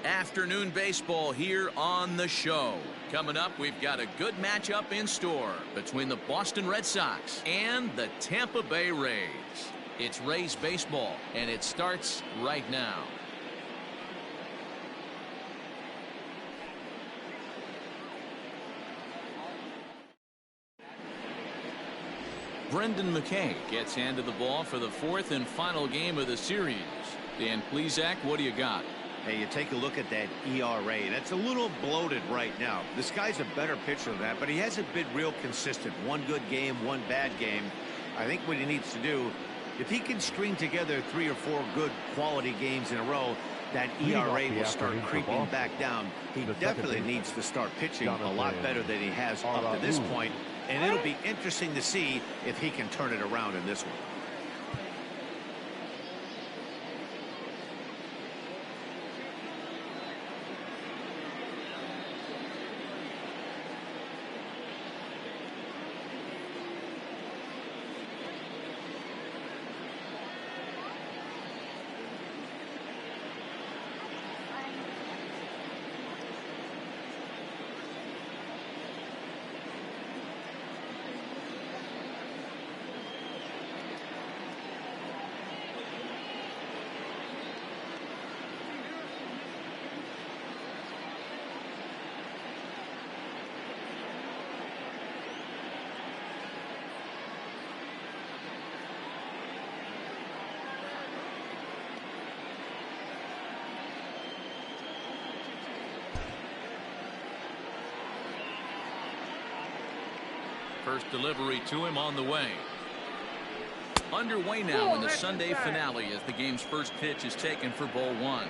Afternoon baseball here on the show. Coming up, we've got a good matchup in store between the Boston Red Sox and the Tampa Bay Rays. It's Rays baseball, and it starts right now. Brendan McKay gets handed the ball for the fourth and final game of the series. Dan Plesac, what do you got? Hey, you take a look at that ERA. That's a little bloated right now. This guy's a better pitcher than that, but he hasn't been real consistent. One good game, one bad game. I think what he needs to do, if he can string together 3 or 4 good quality games in a row, that ERA will start creeping back down. He definitely needs to start pitching a lot better than he has up to this point, and it'll be interesting to see if he can turn it around in this one. First delivery to him on the way. Underway now in the Sunday finale as the game's first pitch is taken for ball 1.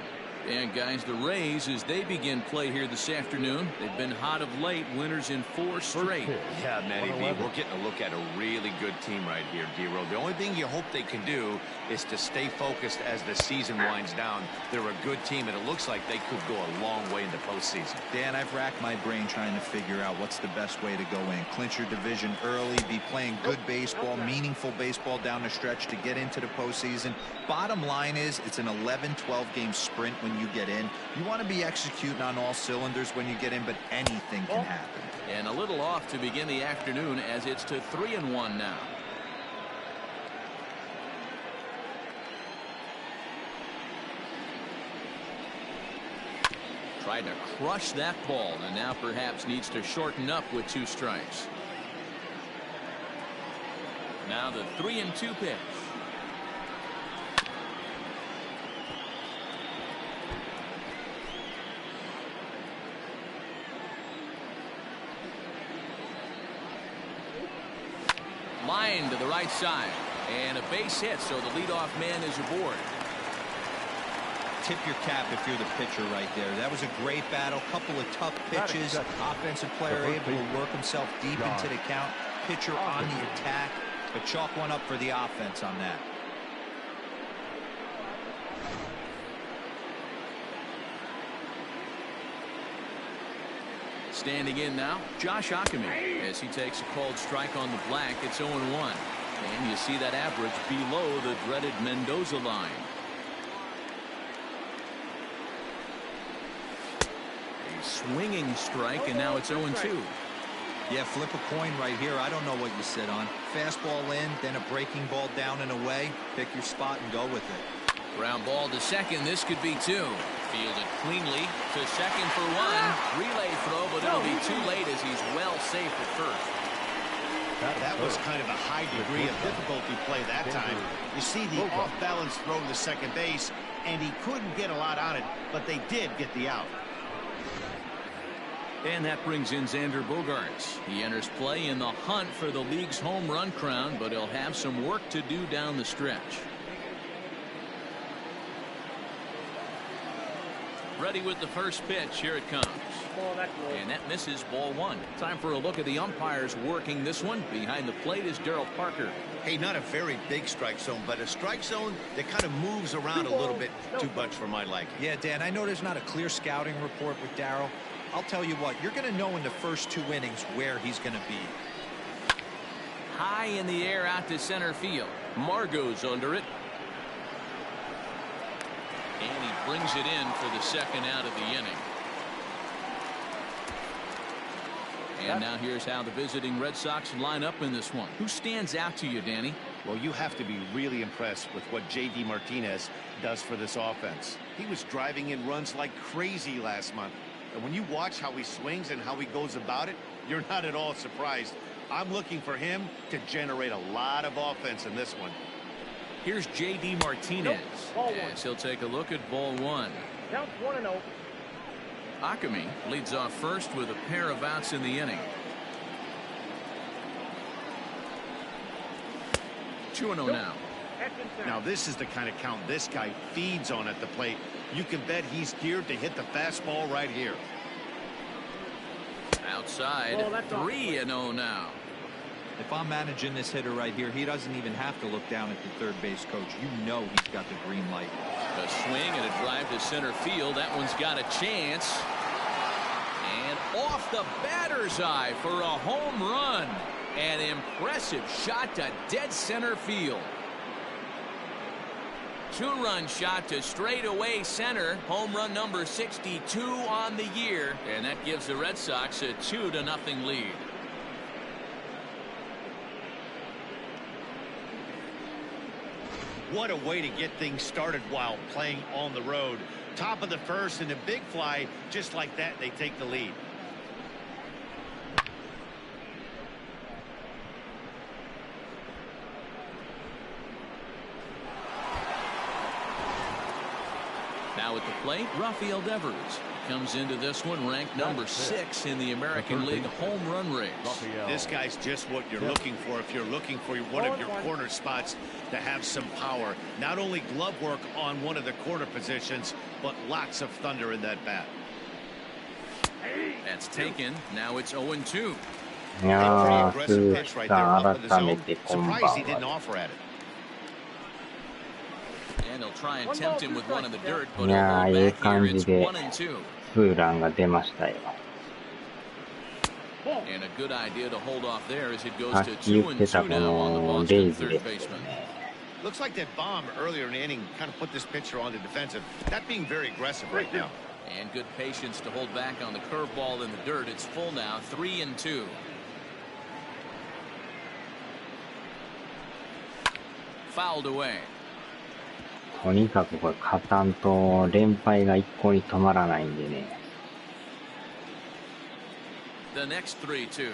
And guys, the Rays, as they begin play here this afternoon, they've been hot of late, winners in 4 straight. Yeah, Matty B, we're getting a look at a really good team right here, D-Row. The only thing you hope they can do is to stay focused as the season winds down. They're a good team, and it looks like they could go a long way in the postseason. Dan, I've racked my brain trying to figure out what's the best way to go in. Clinch your division early, be playing good baseball, meaningful baseball down the stretch to get into the postseason. Bottom line is, it's an 11-12 game sprint when you get in. You want to be executing on all cylinders when you get in, but anything can happen. And a little off to begin the afternoon as it's to 3-1 now. Tried to crush that ball and now perhaps needs to shorten up with 2 strikes. Now the 3-2 pitch. Line to the right side and a base hit, so the leadoff man is aboard. Tip your cap if you're the pitcher right there. That was a great battle, couple of tough pitches. Offensive player able to work himself deep into the count. Pitcher on the attack, but chalk one up for the offense on that. Standing in now, Josh Ockamy, as he takes a called strike on the black. It's 0-1. And you see that average below the dreaded Mendoza line. A swinging strike, and now it's 0-2. Yeah, flip a coin right here. I don't know what you sit on. Fastball in, then a breaking ball down and away. Pick your spot and go with it. Ground ball to second. This could be 2. Fielded cleanly to second for 1. Relay throw, but it'll be too late as he's well safe at first. That was kind of a high degree of difficulty play that time. You see the off-balance throw to second base, and he couldn't get a lot on it, but they did get the out. And that brings in Xander Bogaerts. He enters play in the hunt for the league's home run crown, but he'll have some work to do down the stretch. Ready with the first pitch. Here it comes. And that misses, ball 1. Time for a look at the umpires working this one. Behind the plate is Darryl Parker. Hey, not a very big strike zone, but a strike zone that kind of moves around a little bit too much for my liking. Yeah, Dan, I know there's not a clear scouting report with Darryl. I'll tell you what, you're going to know in the first 2 innings where he's going to be. High in the air out to center field. Margot's under it. And he brings it in for the second out of the inning. And now here's how the visiting Red Sox line up in this one. Who stands out to you, Danny? Well, you have to be really impressed with what J.D. Martinez does for this offense. He was driving in runs like crazy last month. And when you watch how he swings and how he goes about it, you're not at all surprised. I'm looking for him to generate a lot of offense in this one. Here's J.D. Martinez as he'll take a look at ball one. Counts 1-0. Akami leads off first with a pair of outs in the inning. 2-0 now. Now this is the kind of count this guy feeds on at the plate. You can bet he's geared to hit the fastball right here. Outside, 3-0 now. If I'm managing this hitter right here, he doesn't even have to look down at the third base coach. You know he's got the green light. A swing and a drive to center field. That one's got a chance. And off the batter's eye for a home run. An impressive shot to dead center field. Two-run shot to straightaway center. Home run number 62 on the year. And that gives the Red Sox a 2-0 lead. What a way to get things started while playing on the road. Top of the first and a big fly. Just like that, they take the lead. Now at the plate, Rafael Devers comes into this one ranked number 6 in the American League home run race. This guy's just what you're looking for if you're looking for one of your corner spots to have some power. Not only glove work on one of the corner positions, but lots of thunder in that bat. That's taken. Now it's 0-2. Aggressive pitch right there up in the zone. Surprised he didn't offer at it. And he'll try and tempt him with one in the dirt, but いやー、いい back here 感 it's じで 1-2. ツーランが出ましたよ。 And a good idea to hold off there as it goes さっ to き言ってた 2-2 こ now on the のレ Boston イズで third すよ baseman. ね。 Looks like that bomb earlier in the inning kind of put this pitcher on the defensive. That being very aggressive right now. And good patience to hold back on the curveball in the dirt. It's full now, 3-2. Fouled away. とにかくこれ勝たんと連敗が一向に止まらないんでね。The next 3-2.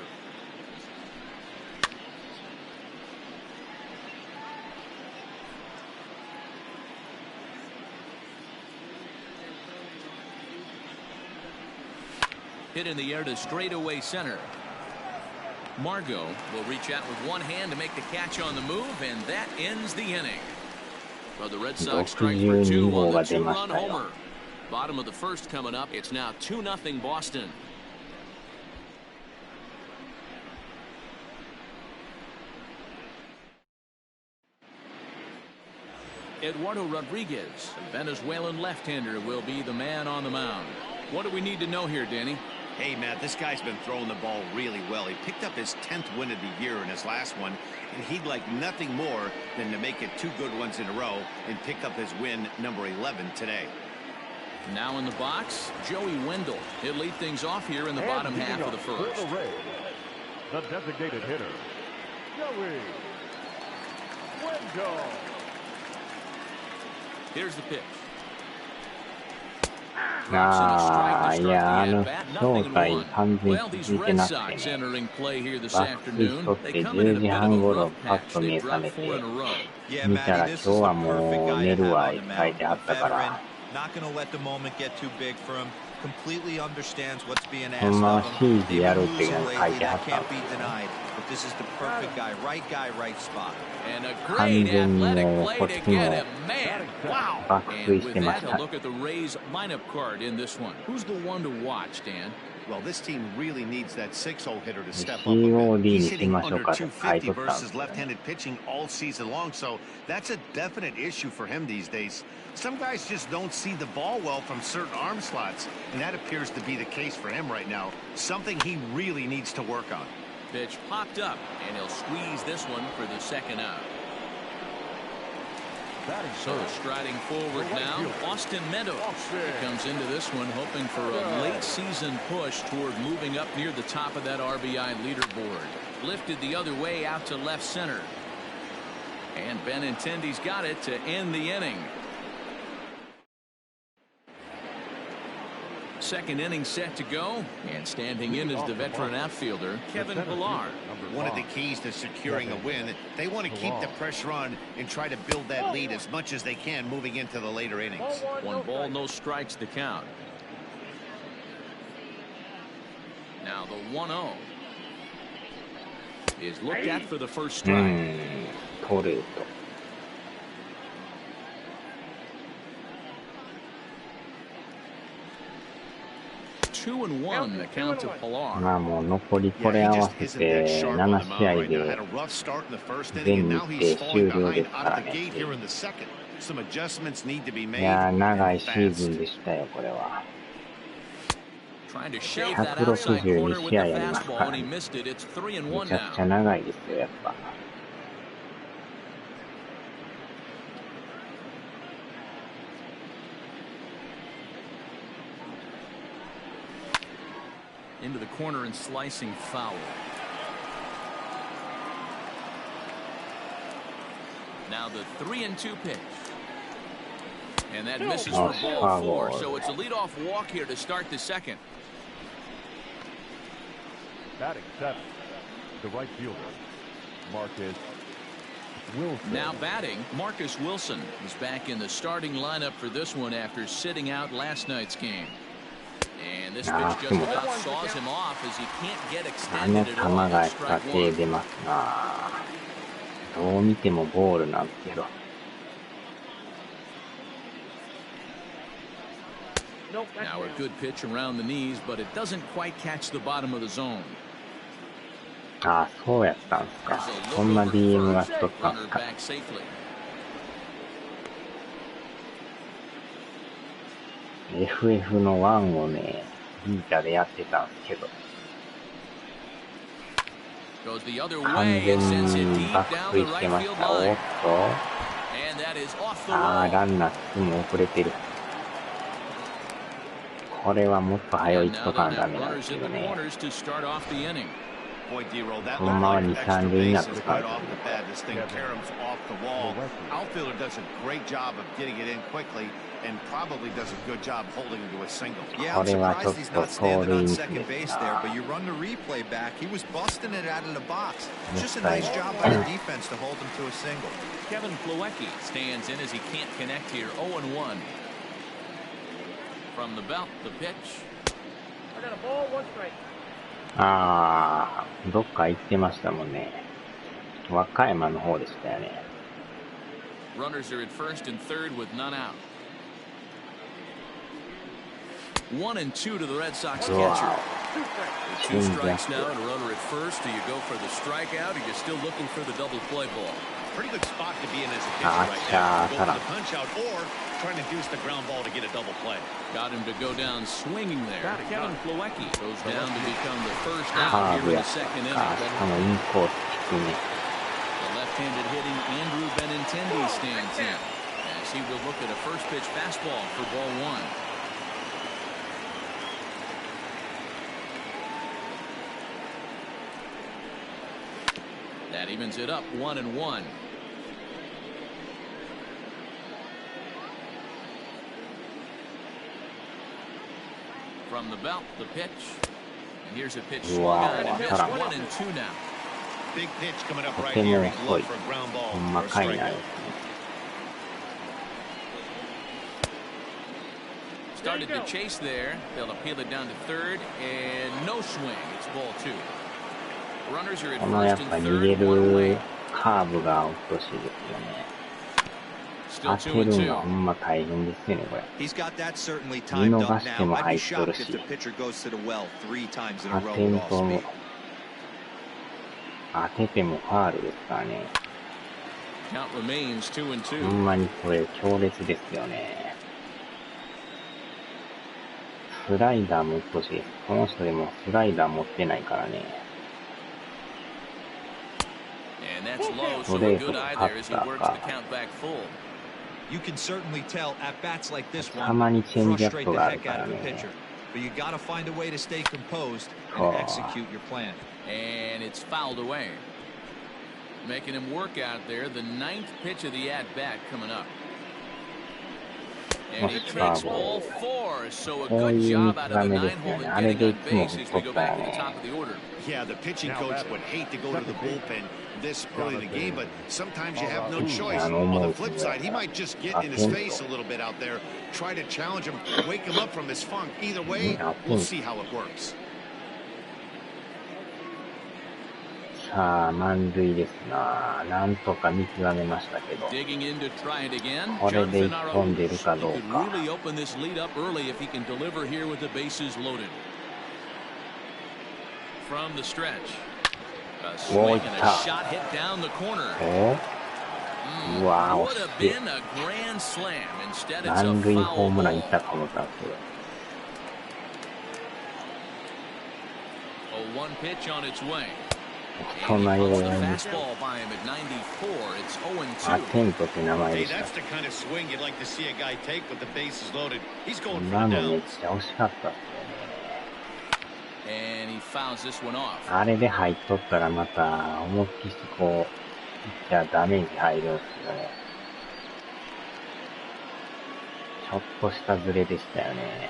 Hit in the air to straightaway center. Margot will reach out with one hand to make the catch on the move, and that ends the inning. Well, the Red Sox strike for 2 on the 2-run homer. Bottom of the first coming up. It's now 2-0 Boston. Eduardo Rodriguez, a Venezuelan left-hander, will be the man on the mound. What do we need to know here, Danny? Hey, Matt, this guy's been throwing the ball really well. He picked up his 10th win of the year in his last one, and he'd like nothing more than to make it 2 good ones in a row and pick up his win number 11 today. Now in the box, Joey Wendell. He'll lead things off here in the bottom half of the first. The designated hitter, Joey Wendell. Here's the pitch. ああ、いや、正体完全に気づいてなくてね。バックスしとって10時半頃パッと目覚めて、見たら今日はもう寝るわって書いてあったから。ほんまはシーズやるっていうの書いてあったんですよ。完全にもうこっちも爆睡してました。Well, this team really needs that 6-0 hitter to step up. COD に He's し hitting ましょう under かって書いとったんで 250 versus すよね。 left-handed pitching all season long, so that's a definite issue for him these days. Some guys just don't see the ball well from certain arm slots, and that appears to be the case for him right now. Something he really needs to work on. Pitch popped up, and he'll squeeze this one for the second out. So striding forward now, Austin Meadows. He comes into this one hoping for a late season push toward moving up near the top of that RBI leaderboard. Lifted the other way out to left center. And Benintendi's got it to end the inning. Second inning set to go, and standing in is the veteran outfielder, Kevin Pillar. One of the keys to securing a win, they want to keep the pressure on and try to build that lead as much as they can moving into the later innings. 1 ball, no strikes to count. Now the 1-0 is looked at for the first strike. 取ると。2-1 the count to Pillar. まあもう残りこれ合わせて7試合で全日程終了ですからね。いやー長いシーズンでしたよこれは。162試合ありますからね。めちゃくちゃ長いですよやっぱ。Into the corner and slicing foul. Now the 3-2 pitch. And that misses for ball 4. So it's a leadoff walk here to start the second. Batting 7, the right fielder, Marcus Wilson. Now batting, Marcus Wilson is back in the starting lineup for this one after sitting out last night's game. And this pitch just about saws him off as he can't get extended at all. 球がやっぱ手出ますな。どう見てもボールなんですけど。Now a good pitch around the knees, but it doesn't quite catch the bottom of the zone. ああ、そうやったんですか。そんな DM がしとったんですか。FF の1をね、ビータでやってたんですけど。完全にバックしてました。おっと。ああ、ランナーすぐ遅れてる。これはもっと早いとかダメなんですけどね。このまま2、3塁になってたんです。これはちょっと盗塁ミスですな。Kevin Plawecki stands in as he can't connect here. 0-1. From the belt, the pitch. I got a ball, 1 strike. ああ、どっか行ってましたもんね。和歌山の方でしたよね。Runners are at first and third with none out. 1-2 to the Red Sox catcher. 2 strikes now and a runner at first. Do you go for the strikeout or you're still looking for the double play ball? Pretty good spot to be in as a pitcher right now. Go for the punch out or trying to deuce the ground ball to get a double play. Got him to go down swinging there. Kevin Plawecki goes down to become the first out here in the second inning. The left-handed hitting Andrew Benintendi stands in as he will look at a first pitch fastball for ball 1. That evens it up 1-1. From the belt, the pitch. And here's a pitch swung on and missed. 1-2 now. Big pitch coming up right here. He'd look for a ground ball or a strikeout. Started to chase there. They'll appeal it down to third, and no swing. It's ball 2. Runners are at このやっ first ぱ and 逃 third. げ One る away. カーブが落としいですよね。当 Still て 2-2. るのはほんま大変ですよね、これ。He's got that certainly 見 timed 逃 up して now. も I'd 入 be っとる shocked し、 if the pitcher goes to the well 3 times in a 当 row て with ん all と、 speed. 当ててもファールですからね。 Count remains 2-2. ほんまにこれ強烈ですよね。スライダーもうっとしいです。この人でもスライダー持ってないからね。And that's low, so a good eye there as he works the count back full. You can certainly tell at bats like this た one まにチェンジアッ frustrate プ the がある heck か out ら of the ね。 pitcher. But you got to find a way to stay composed and こう execute your plan. And it's fouled away. Making him work out there. The 9th pitch of the at-bat coming up. And he takes all 4. So a こう good いう job 見 out 極 of the めです 9 hole よね。 and あれ getting でい on つも base 取 as we っ go たよ back to the ね。top of the order. Yeah, the pitching coach would hate to go to the bullpen this early in the game, but sometimes you have no choice. On the flip side, he might just get in his face a little bit out there, try to challenge him, wake him up from his funk. Either way, we'll see how it works. さあ、満塁ですな。なんとか見極めましたけど。 Digging in to try it again. これで一 Jonathan 本出るか Arauz. ど He う could か。 really open this lead up early if he can deliver here with the bases loaded. From the stretch. A swing and a shot hit down the corner. おうわー、 Would 惜し have い。 been a grand slam. Instead, it's a 満塁ホー foul ムランい ball. ったと思ったんですけど。 A 1 pitch on its way. そんな And he よう pumps the に fastball by him at 94. It's ア 0-2. テントって名前 Hey, でした。 that's the kind of swing you'd like to see a guy take with the bases loaded. He's going 今 for the のめっ down. ちゃ惜しかったっすよね。 And he fouls this one off. あれで入っとったらまた思いっきりこう、じゃあダメージ入るんですけどね。ちょっとしたズレでしたよね。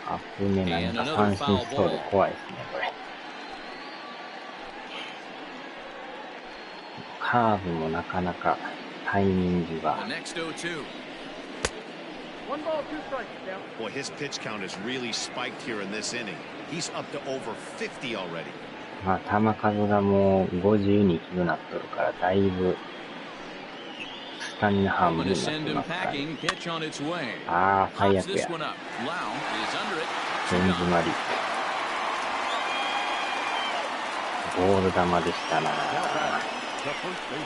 あぶね、なんか三振しそうで怖いですね、これ。カーブもなかなかタイミングが。 The next 0-2. 1 ball, 2 strikes, down. Boy, his pitch count has really spiked here in this inning. He's up to over 50 already. まあ、球数がもう52球になっとるから、だいぶ、スタミナ半分 Going に to なっ send て him ますからね。 packing. Pitch on its way. ああ、最 Pops 悪 this や。 one up. Lau is under it. 全 2 詰ま gone. り。ボール球でしたな。 The first base,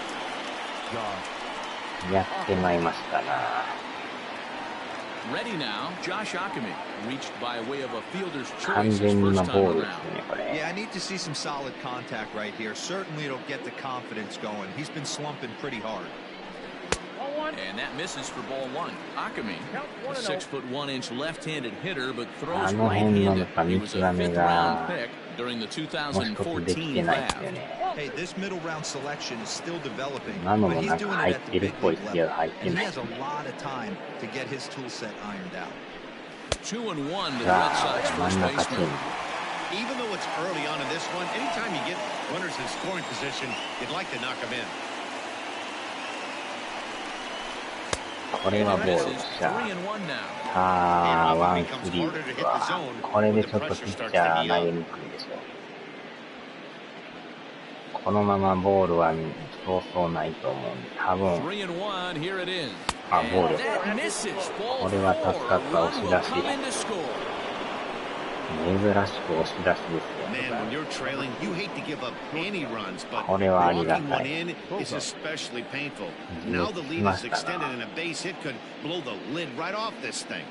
John. やってまいりましたな。 Ready now. Josh Ockamy reached by way of a fielder's 完 choice his 全に first 今 time ボールです around. ね、これ。 Yeah, I need to see some solid contact right here. Certainly it'll get the confidence going. He's been slumping pretty hard. Ball 1. And that misses for ball 1. Ockamy, Count a 1-0. 6'1" left-handed hitter, but あ throws の辺のや right-handed. っぱ He 見 was a 極め fifth-round が pick during the もう一つできて 2014 ないですよ draft. ね。 Hey, this middle round selection is still developing, 今の but も he's なんか doing 入 it っ at て the るっ big ぽい league ですけど、 level. 入って And な he い has です a ね。 lot of time to get his tool set ironed out. 2-1 to the さ Red あ、 Sox 真 first ん中チェン baseman. ジ。 Even though it's early on in this one, anytime you get runners in scoring position, you'd like to knock them in. これはボール This で is した。 3-1 now. さあ、ワンスリーですわ。これでちょっとピッチャー投げにくいでしょう。このままボールはそうそうないと思うんで、多分、 3-1, here it is. あ、ボール。 And that misses. Ball これは助かった 4. 押し Run 出 will し。 come in to score. 珍しく押し出しです Man, よ。 when you're trailing, you hate to give up any runs, but これはありが walking た one い。 in is especially painful. Now the lead is extended and a base hit could blow the lid right off this thing.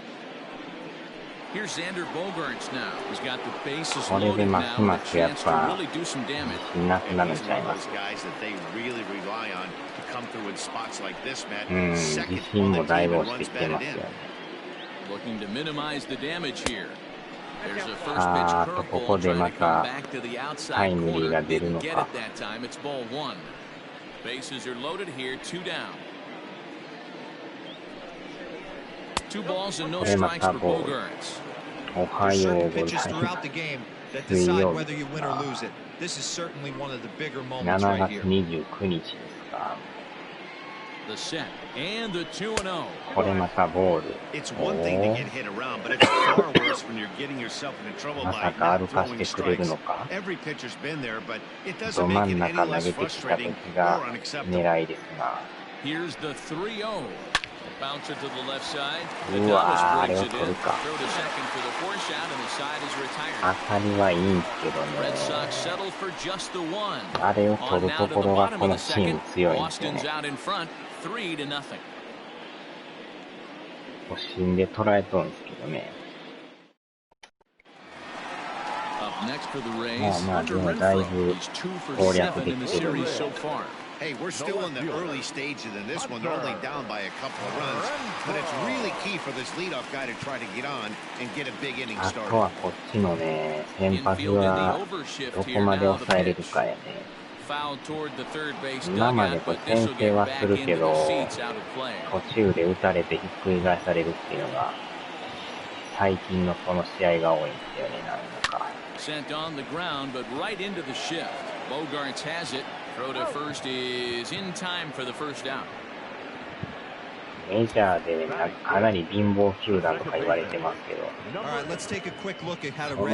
Here's Xander Bogaerts now. He's got the bases これで loaded ま now す with ま a すやっ chance to ぱ really do some damage. いなくなるん He's ちゃ one い of ま those す。 guys that they really rely on to come through in spots like this, Matt. うん、 Second 自信 on も the だい team ぶ and 落ちて runs きてま batted すよ in. ね。 Looking to minimize the damage here. There's a first さあ、 pitch ここ curveball で trying ま to come た back to the タイ outside ムリー corner. が出る Didn't の get か。 it that time. It's ball 1. Bases are loaded here. 2 down. 2 balls and no これま strikes た for ボール。 Bogaerts. おは There's よう certain ござい pitches ます。 throughout the game that 水 decide 曜日 whether you win or か。 lose it. This is certainly one of the bigger moments 7 right 月 here. 29日ですか。 The set and the 2-0. これまたボール。 It's お one thing to ー get hit around, but it's far worse when you're getting yourself into trouble ま by さか not 歩かせ throwing てくれる strikes. のか。 Every pitcher's been there, but it ど doesn't 真 make ん it 中 any 投 less げてきた frustrating 時が or unacceptable. 狙いですな。 Here's the 3-0. Bouncer to the left side. うわー、あ Adames れ breaks を it 取る in. か。 Throw to second for the force out, and the side is 当 retired. たりはいいんですけど Red ね。 Sox settle for just the 1. あれを取 On る now と to こ the ろが bottom こ of の the チー second. ム強いんですよ Boston's ね。 out in front, 3-0. 都心で捉えとるんですけどね。 Up next for the ま Rays, あまあ、で Hunter もだい Renfroe. ぶ He's 2 for 攻略 7で in the きてるん series で、 so far. Hey, we're still in the early stages in this one. They're only down by a couple of runs, but it's really key for this leadoff guy to try to get on and get a big inning あ started. とはこっちのね、先発はどこまで抑えれるかやね。今までこれ先制はするけど、途中で打たれてひっくり返されるっていうのが、最近のこの試合が多いんですよね、なんか。Sent on the ground, but right into the shift. Bogarts has it. Throw to first is in time for the first out. メジャーでかなり貧乏球団とか言われてますけど、その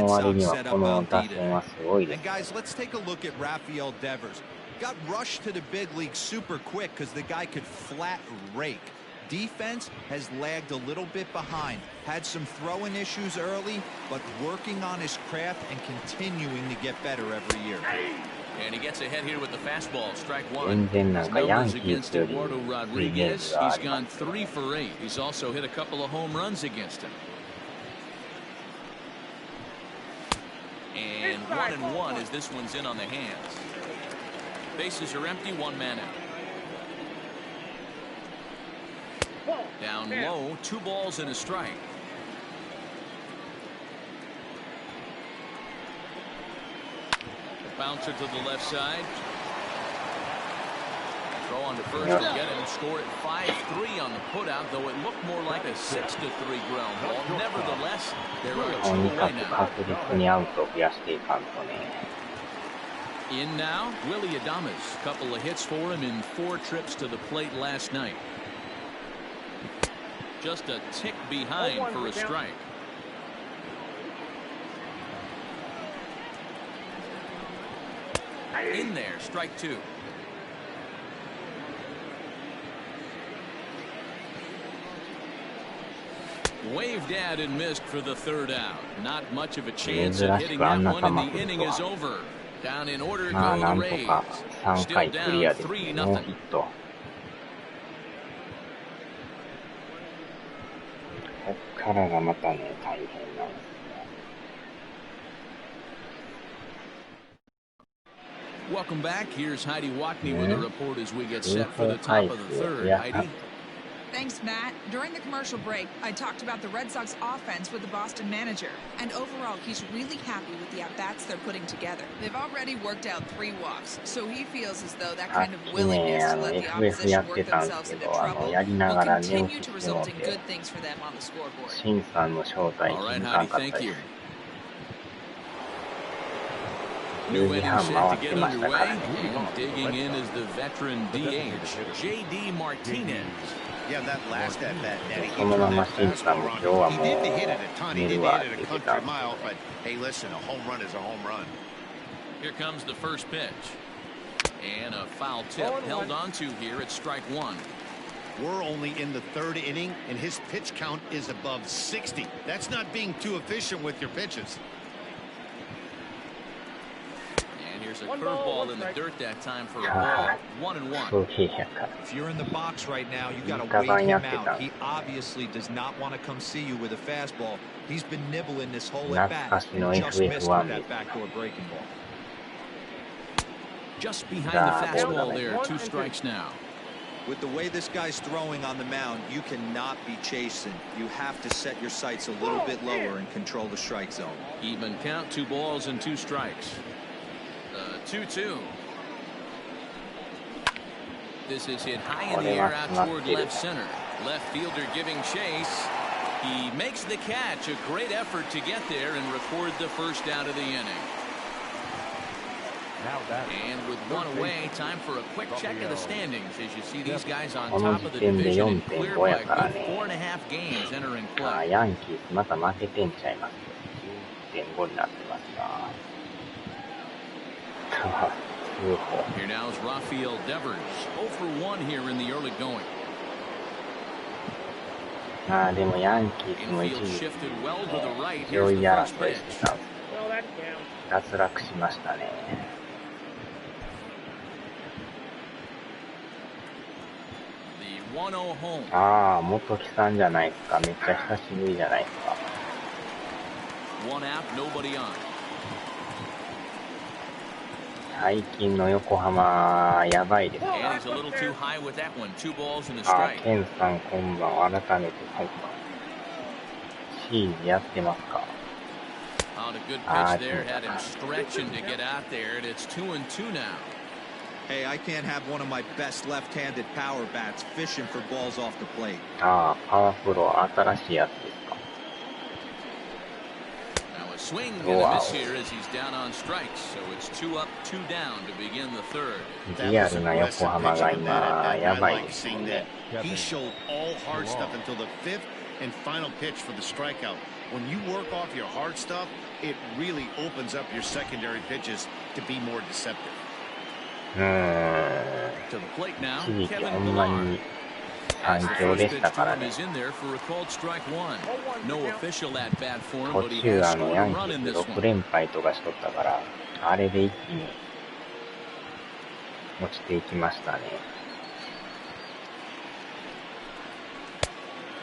割にはこの打線はすごいです。Guys, let's take a look at Rafael Devers. Got rushed to the big league super quick because the guy could flat rake. Defense has lagged a little bit behind. Had some throwing issues early, but working on his craft and continuing to get better every year. And he gets ahead here with the fastball. Strike 全 one. 然なんかヤン Numbers キー against スより Eduardo いいイメー Rodriguez. ジがあ He's りま gone す。 3 for 8. He's also hit a couple of home runs against him. And 1-1 as this one's in on the hands. Bases are empty, one man out. Down low, 2 balls and a strike. Bouncer to the left side. Throw on to first to get him. Score at 5-3 on the putout, though it looked more like a 6-3 ground ball. Nevertheless, there are と 2 にか away く now. 確実にアウトを増やしていかんとね。In now, Willie Adames. Couple of hits for him in 4 trips to the plate last night. Just a tick behind for a strike. In there, strike 2. Waved at and missed for the 3rd out. Not much of a chance at hitting that one, and the inning is over. Down in order まあ go な the んと Rays. か3 Still 回クリ down アですね、 3-0. ノーヒット。こっからがまたね、大変なんですね。Welcome back. Here's Heidi Watney with a report as we get set for the top of the 3rd. Heidi. Thanks, Matt. During the commercial break, I talked about the Red Sox offense with the Boston manager. And overall, he's really happy with the at-bats they're putting together. They've already worked out 3 walks, so he feels as though that kind of willingness to let the opposition work themselves into trouble will continue to result in good things for them on the scoreboard. シンさんの正体気づかんかったです。10時半回ってましたからね。 Digging in is the veteran DH, J.D. Martinez. Yeah, that last at bat, Daddy. そのままシンさんも今日はもう He didn't hit it a ton. He 寝 didn't るわっ hit て it 言 a ってた country んで。 mile, but hey, listen, a home run is a home run. Here comes the first pitch. And a foul tip held onto here at strike 1. We're only in the 3rd inning, and his pitch count is above 60. That's not being too efficient with your pitches. And here's a curveball in the dirt that time for a ball. 1-1. If you're in the box right now, you got to wait him out. He obviously does not want to come see you with a fastball. He's been nibbling this whole at bat and just missed with that backdoor breaking ball. Just behind the fastball there. 2 strikes now. With the way this guy's throwing on the mound, you cannot be chasing. You have to set your sights a little bit lower and control the strike zone. Even count, 2 balls and 2 strikes. 2-2. This is hit high in the air out toward left center. Left fielder giving chase. He makes the catch. A great effort to get there and record the first out of the inning. And with 1 away, time for a quick check of the standings as you see these guys on top of the division and clear by a good 4.5 games entering play. ヤンキースまた負けてんちゃいます。10.5 になってますな。Here now is Rafael Devers. 0 for 1 here in the early going. まあでもヤンキースも一時上位争いしてたんです。脱落しましたね。ああ、元木さんじゃないですか。めっちゃ久しぶりじゃないですか。1 out, nobody on. 最近の横浜やばいですね。And he's a little too high with that one. 2 balls and a あ、 strike. ケンさんこんばんは。改めてそうか。シーズやってますか。On a good pitch there, had him stretching to get out there, and it's 2-2 now. Hey, I can't have one of my best left-handed power bats fishing for balls off the plate. ああ、パワープロ新しいやつですか。Now a swing and a miss here as he's down on strikes, so it's 2 up, 2 down to begin the third. リアルな横浜が今やばいですね。He showed all hard stuff until the fifth and final pitch for the strikeout. When you work off your hard stuff, it really opens up your secondary pitches to be more deceptive. 一時期ほんまに反響でしたからね。途中ヤンキース6連敗とかしとったから、あれで一気に落ちていきましたね。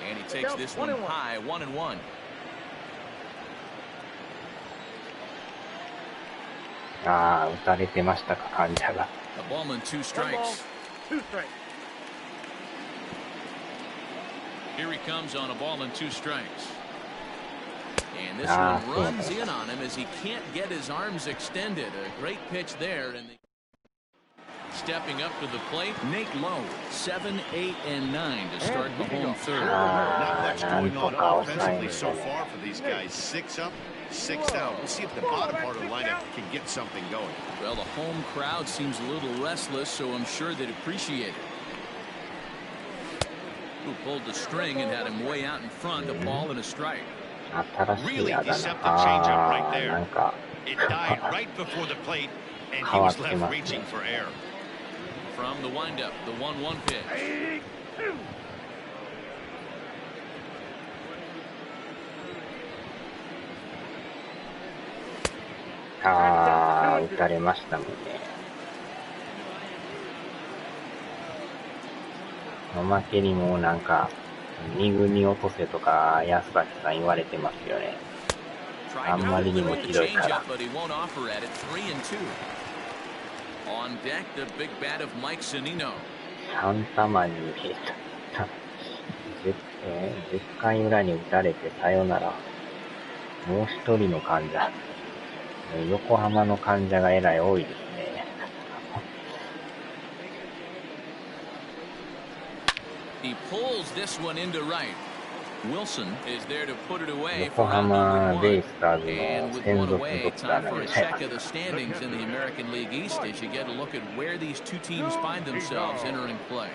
And he takes this one high, 1-1. ああ、打たれてましたか、患者が。A ballman, 2 strikes. Here he comes on a ball and 2 strikes. And this one runs in on him as he can't get his arms extended. A great pitch there. And stepping up to the plate, Nate Lowe, 7, 8, and 9 to start the home third. Not much going on offensively so far for these guys. 6 up, 6 down. We'll see if the bottom part of the lineup can get something going. Well, the home crowd seems a little restless, so I'm sure they'd appreciate it. Who pulled the string and had him way out in front, a ball and a strike. Really deceptive changeup right there. It died right before the plate, and he was left reaching for air. From the windup, the 1-1 pitch. Ah, 打たれましたもんね。おまけにもなんか2軍に落とせとか安崎さん言われてますよね。あんまりにもひどいから。3玉に10回裏に打たれてさよなら。もう一人の患者。横浜の患者がえらい多いですね。He pulls this one into right. Wilson is there to put it away 横 for 浜 out ベイ number スターズ 1. の And with 専 one 属ド away, クター time なん for で a check of the standings in the American League East as you get a look at where these two teams find themselves entering play.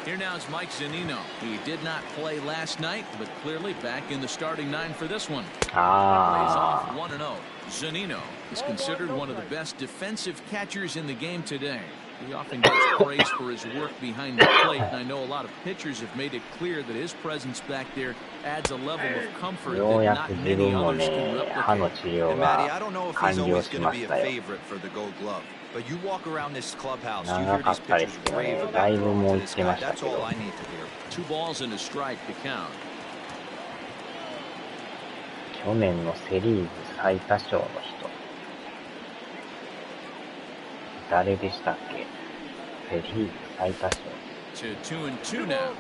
Here now is Mike Zunino. He did not play last night, but clearly back in the starting 9 for this one. Plays off 1-0. Zunino is considered one of the best defensive catchers in the game today. He often gets praise for his work behind the plate, and I know a lot of pitchers have made it clear that his presence back there adds a level of comfort that not many others can replicate. And Matty, I don't know if he's always going to be a favorite for the Gold Glove. But you walk around this clubhouse, you hear these pitchers rave about this guy. That's all I need to hear. 2 balls and a strike to count. 去年のセリーズ最多勝の人。誰でしたっけ？セリーズ最多勝。To 2-2 now.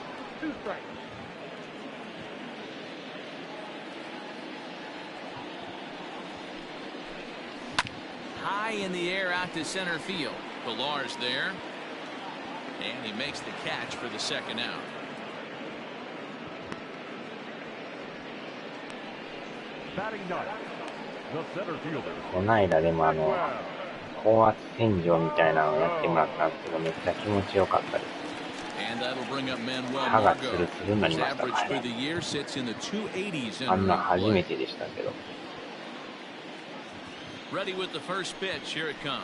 High in the air out to center field. Pillar's there. And he makes the catch for the second out. この間でも高圧洗浄みたいなのをやってもらったんですけど、めっちゃ気持ちよかったです。歯がツルツルになりましたからね。あんな初めてでしたけど。Ready with the first pitch. Here it comes.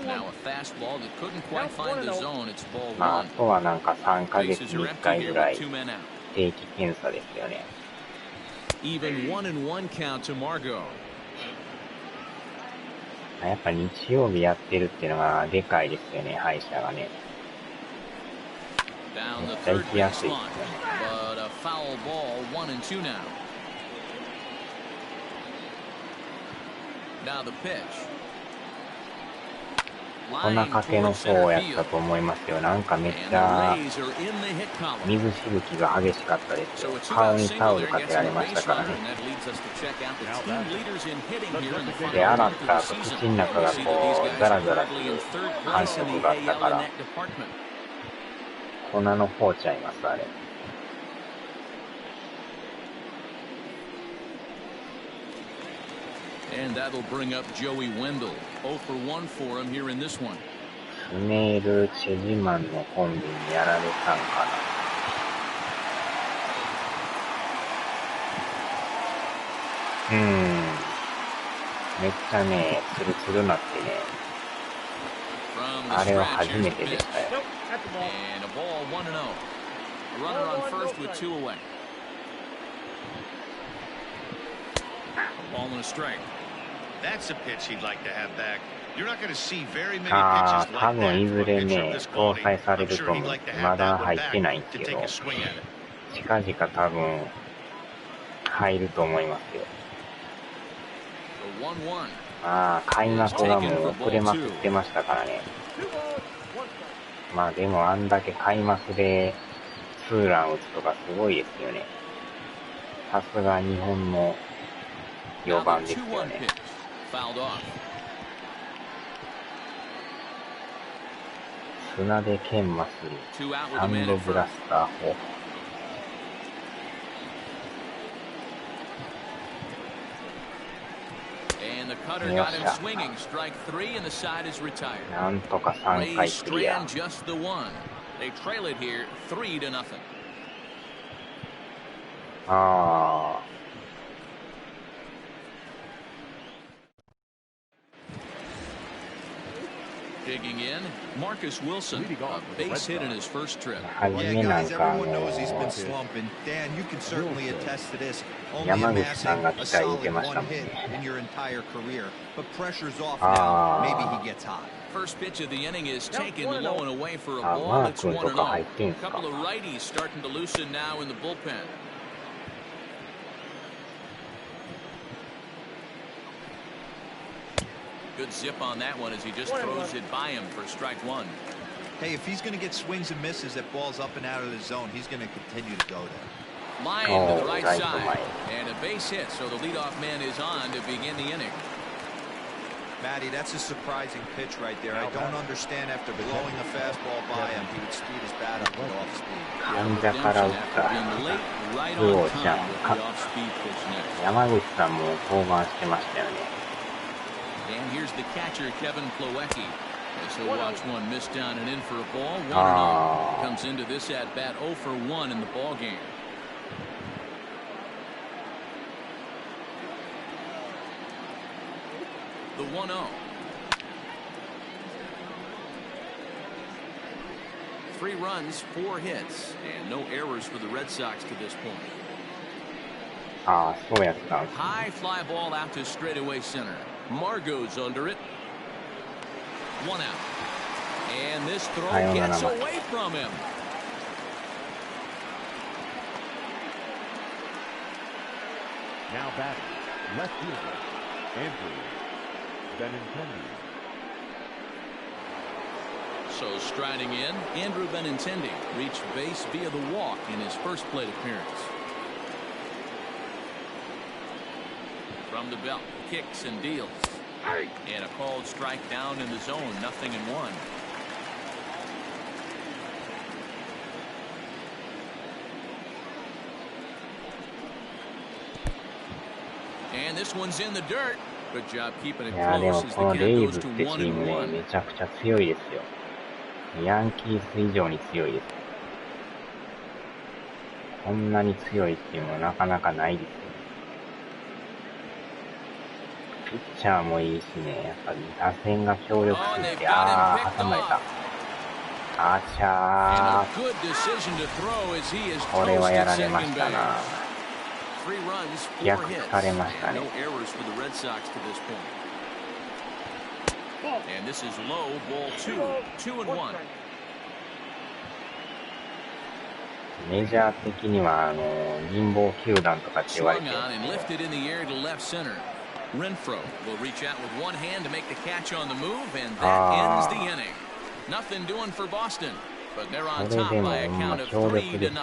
Now a fastball that couldn't quite find the zone. It's ball まあ、あ 1. とはなんか3ヶ月に1回ぐらい定期検査ですよね。Even 1-1 count to Margot. やっぱ日曜日やってるっていうのがでかいですよね、歯医者がね。めっちゃ行きやすいですよね。But a foul ball, 1-2 now. Now the pitch. 粉かけの方やったと思いますよ。なんかめっちゃ水しぶきが激しかったですよ。顔にタオルかけられましたからね。で、洗った後口の中がこうザラザラする感触があったから粉の方ちゃいます、あれ。And that'll bring up Joey Wendell. 0 for 1 for him here in this one. スネール・チェジマンのコンビにやられたんかな。めっちゃね、ツルツルなってね。あれは初めてでしたよ。And a ball 1-0. A runner on first with 2 away. A ball and a strike. That's a pitch he'd like to have back. You're not going to see very many pitches like that. 多分いずれね、搭載されると思う。まだ入ってないんですけど、近々多分入ると思いますよ。開幕がもう遅れまくってましたからね。まあでもあんだけ開幕でツーラン打つとかすごいですよね。さすが日本の4番ですよね。砂で剣マスにサンドブラスター砲。よっしゃ。なんとか3回クリア。Digging in, Marcus Wilson, a base hit in his first trip. Yeah, guys, everyone knows he's been slumping. Dan, you can certainly attest to this. Only amassing a solid 1 hit in your entire career. But pressure's off now. Maybe he gets hot. First pitch of the inning is taken low and away for a ball. It's 1-0. A couple of righties starting to loosen now in the bullpen. Good zip on that one as he just throws it by him for strike 1. Hey, if he's going to get swings and misses at balls up and out of the zone, he's going to continue to go there. Line to the right side. And a base hit, so the leadoff man is on to begin the inning. Matty, that's a surprising pitch right there. I don't understand after blowing a fastball by him, he would speed his bat up with off speed. 患者から打ったプロちゃんか。山口さんも登板してましたよね。And here's the catcher, Kevin Plawecki. As he'll watch one miss down and in for a ball. 1-0. Comes into this at bat 0 for 1 in the ball game. The 1-0. Three runs, 4 hits, and no errors for the Red Sox to this point. そうやったんです。 High fly ball out to straightaway center. Margot's under it. 1 out. And this throw gets away from him. Now batting, left fielder, Andrew Benintendi. So striding in, Andrew Benintendi reached base via the walk in his first plate appearance. From the belt, kicks and deals. And a called strike down in the zone, 0-1. And this one's in the dirt. Good job keeping it いやでも close as この the レ count イ goes ブっ to てチームね、 1-1. めちゃくちゃ強いですよ。ヤンキース以上に強いです。こんなに強いっていうのはなかなかないですよ。ピッチャーもいいしね、やっぱり打線が強力すぎて、挟まれた。あちゃー。これはやられましたな。逆されましたね。And this is low, ball 2, 2-1. メジャー的には貧乏球団とかって言われてる。Renfroe will reach out with one hand to make the catch on the move, and that ends the inning. Nothing doing for Boston, but they're on top by a count of 3-0.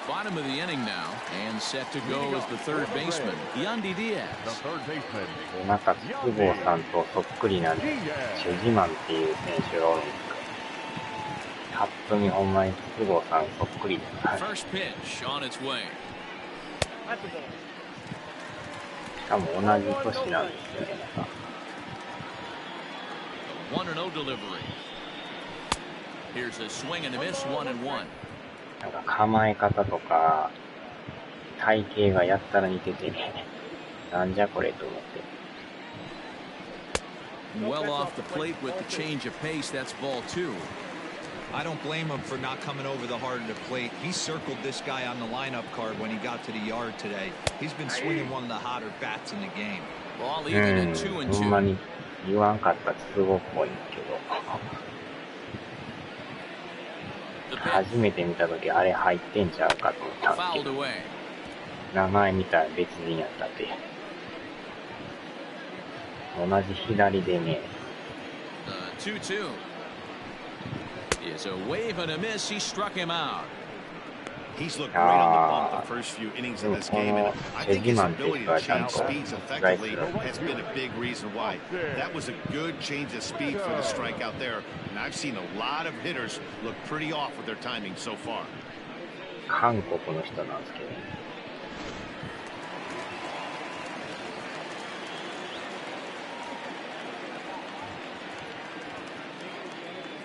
Bottom of the inning now, and set to go as the third baseman, Yandy Diaz. なんか筒香さんとそっくりなんで、チェジマンっていう選手がおるんですけど、パッと見ほんまに筒香さんそっくりです。First pitch on its way. しかも同じ年なんですよね。1-0 delivery. Here's a swing and a miss, 1-1. なんか構え方とか体型がやったら似ててね、なんじゃこれと思って。Well off the plate with the change of pace. That's ball 2. I don't blame him for not coming over the heart of the plate. He circled this guy on the lineup card when he got to the yard today. He's been swinging one of the hotter bats in the game. Ball even at 2-2. ほんまに言わんかったら筒香っぽいんですけど。初めて見たときあれ入ってんちゃうかと思ったんですけど、名前見たら別人やったって。同じ左でね。2-2 is a wave and a miss. He struck him out. He's looked great on the bump the first few innings of this game, and I think his ability to change speeds effectively has been a big reason why. That was a good change of speed for the strikeout there, and I've seen a lot of hitters look pretty off with their timing so far. 韓国の人なんですけど。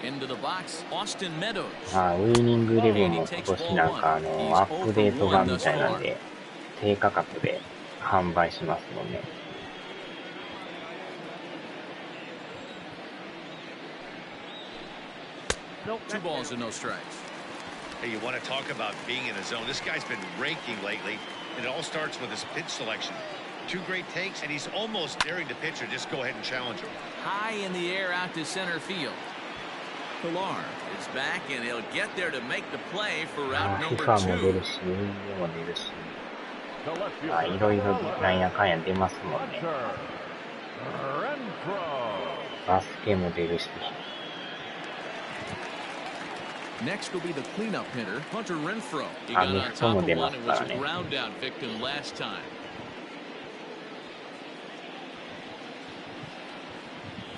Into the box, Austin Meadows. ウィニングイレブンも今年なんかアップデート版みたいなんで低価格で販売しますもんね。Two balls and no strikes. Hey, you want to talk about being in a zone? This guy's been raking lately, and it all starts with his pitch selection. Two great takes, and he's almost daring the pitcher. Just go ahead and challenge him. High in the air out to center field. Pilar is back, and he'll get there to make the play for round number 2. も出るし、も出るし、いろいろなんやかんや出ますもんね。バスケも出るし。Next will be the cleanup hitter, Hunter Renfroe. He got on top of one and was a ground out victim last time.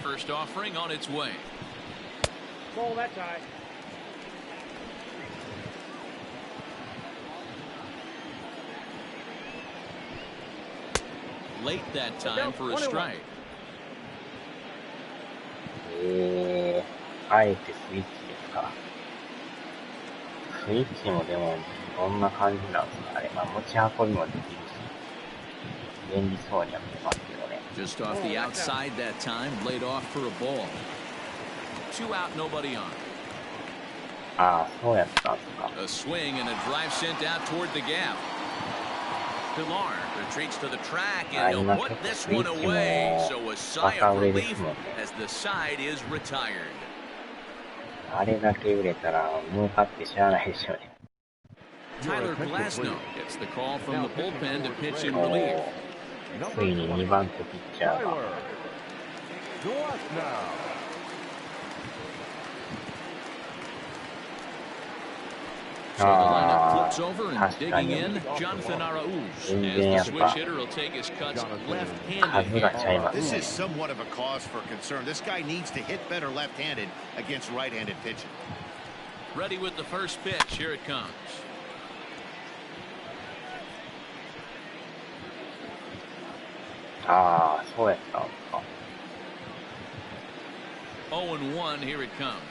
First offering on its way. Ball that time. Late that time for a strike. あえてスイッチですか。スイッチもでもどんな感じなんですかね。持ち運びもできるし、便利そうには見えますけどね。Just off the outside that time, laid off for a ball. 2 out, nobody on. そうやったんですか。A swing and a drive sent out toward the gap. Pilar retreats to the track and he'll put this one away. So a sigh of relief as the side is retired. あれだけ売れたら儲かって知らないでしょうね。Tyler Glasnow gets the call from the bullpen to pitch in relief. ついに2番手ピッチャーが。So the lineup flips over and digging in, Jonathan Arauz, as the switch hitter will take his cuts left-handed. This is somewhat of a cause for concern. This guy needs to hit better left-handed against right-handed pitching. Ready with the first pitch. Here it comes. So 0-1, here it comes.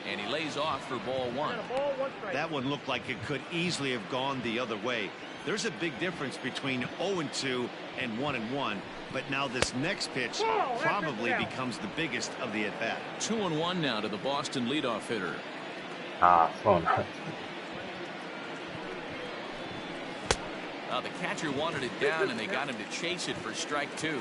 And he lays off for ball 1. That one looked like it could easily have gone the other way. There's a big difference between 0-2 and 1-1, but now this next pitch probably becomes the biggest of the at-bat. 2-1 now to the Boston leadoff hitter. そうなんですね。The catcher wanted it down, and they got him to chase it for strike 2.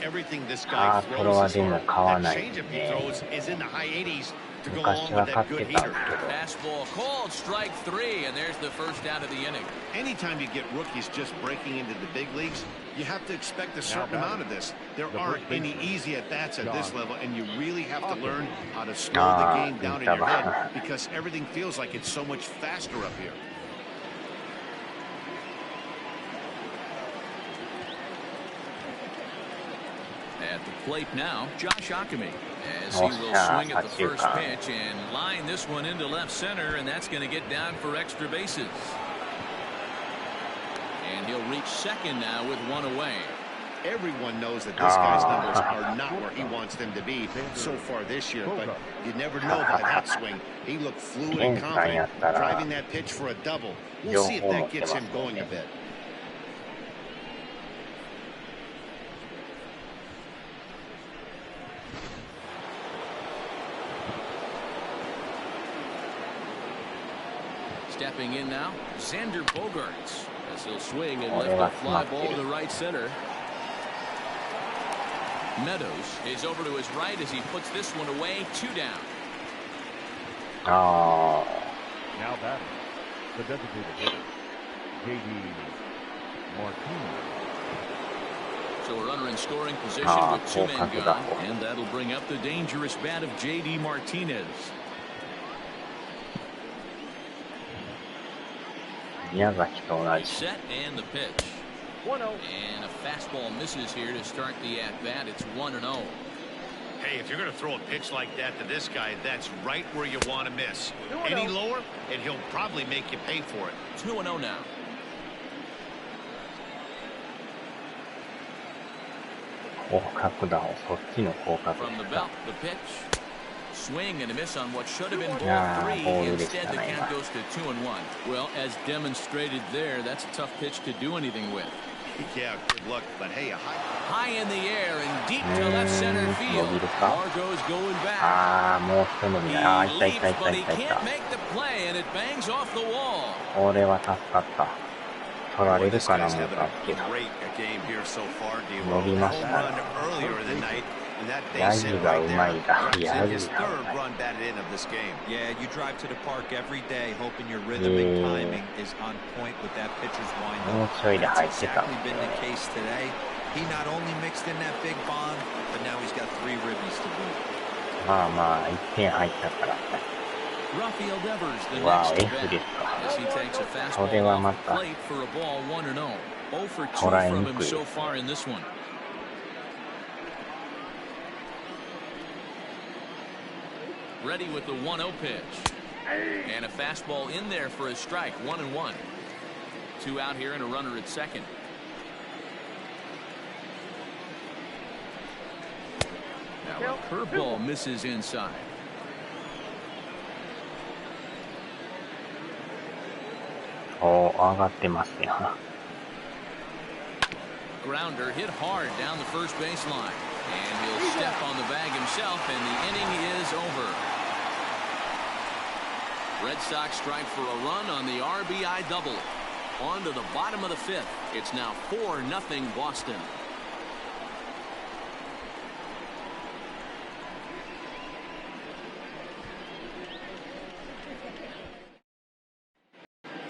everything this あ guy あ、これは throws で is も hard. 買わ That ないで changeup す he ね。 throws is in the high 80s to go 昔 along は with 買 that っ good てたん heater. ですけど。 Fastball called, strike three, and there's the first out of the inning. Anytime you get rookies just breaking into the big leagues, you have to expect a certain amount of this. There aren't any easy at-bats at this level, and you really have to learn how to slow the game down in your head because everything feels like it's so much faster up here. At the plate now, Josh Ockamy, as he will swing at the first pitch and line this one into left center, and that's going to get down for extra bases. And he'll reach second now with one away. Everyone knows that this guy's numbers are not where he wants them to be so far this year, but you never know by that swing. He looked fluid and confident, driving that pitch for a double. We'll see if that gets him going a bit. Stepping in now, Xander Bogaerts, as he'll swing and lift a fly ball to right center. Meadows is over to his right as he puts this one away, 2 down. Now batting, the designated hitter, J.D. Martinez. So a runner in scoring position with 2 men gone, and that'll bring up the dangerous bat of J.D. Martinez. Set and the pitch. 1-0. And a fastball misses here to start the at-bat. It's 1-0. Hey, if you're going to throw a pitch like that to this guy, that's right where you want to miss. Any lower, and he'll probably make you pay for it. 2-0 now. From the belt, the pitch. Swing and a miss on what should have been ball 3. Instead, the count goes to 2-1. Well, as demonstrated there, that's a tough pitch to do anything with. Yeah, good luck, but hey, a high in the air and deep to left center field. Margot's going back. He leaps, but he can't make the play, and it bangs off the wall. これは助かった。取られるかな思ったけど。伸びましたね。ヤギがうまいだ。ヤギがうまい。Yeah, you drive to the park every day hoping your rhythm and timing is on point with that pitcher's windup. もうちょいで入ってた。 That's exactly been the case today. He not only mixed in that big bomb, but now he's got 3 ribbies to boot. まあまあ、1点入ったから。Rafael Devers, the わあ、next F ですか。 as he takes a そ fastball れは off ま the た plate for a ball 1-0. 0 for 2捉え from に him くい。 so far in this one. Ready with the 1-0 pitch. And a fastball in there for a strike. 1-1. 2 out here and a runner at second. Now a curveball misses inside. Oh, 上がってますね。 Grounder hit hard down the first baseline. And he'll step on the bag himself, and the inning is over. Red Sox strike for a run on the RBI double. On to the bottom of the 5th. It's now 4-0 Boston.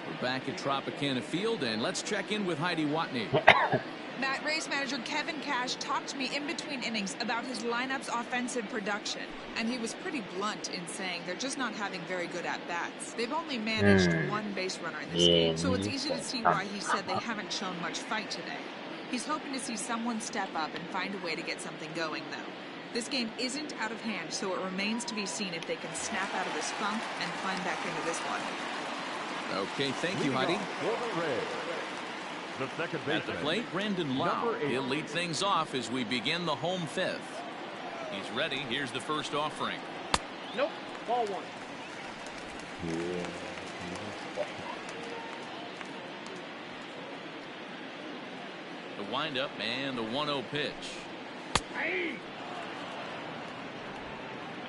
We're back at Tropicana Field, and let's check in with Heidi Watney. Matt, Rays manager Kevin Cash talked to me in between innings about his lineup's offensive production, and he was pretty blunt in saying they're just not having very good at-bats. They've only managed 1 base runner in this game, so it's easy to see why he said they haven't shown much fight today. He's hoping to see someone step up and find a way to get something going, though. This game isn't out of hand, so it remains to be seen if they can snap out of this funk and climb back into this one. Okay, thank you, Heidi. The second At the plate, Brandon Lau. He'll lead things off as we begin the home 5th. He's ready. Here's the first offering. Nope. Ball 1. The windup and the 1-0 pitch.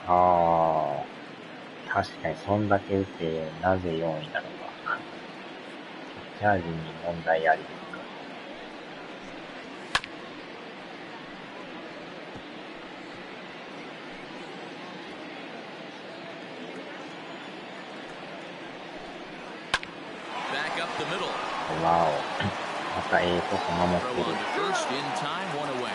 ああ、確かにそんだけ打ってなぜ4位なのか。チャージに問題ありですか。the middle. わお。またとこ守って Throw る。 on to first in time, one away.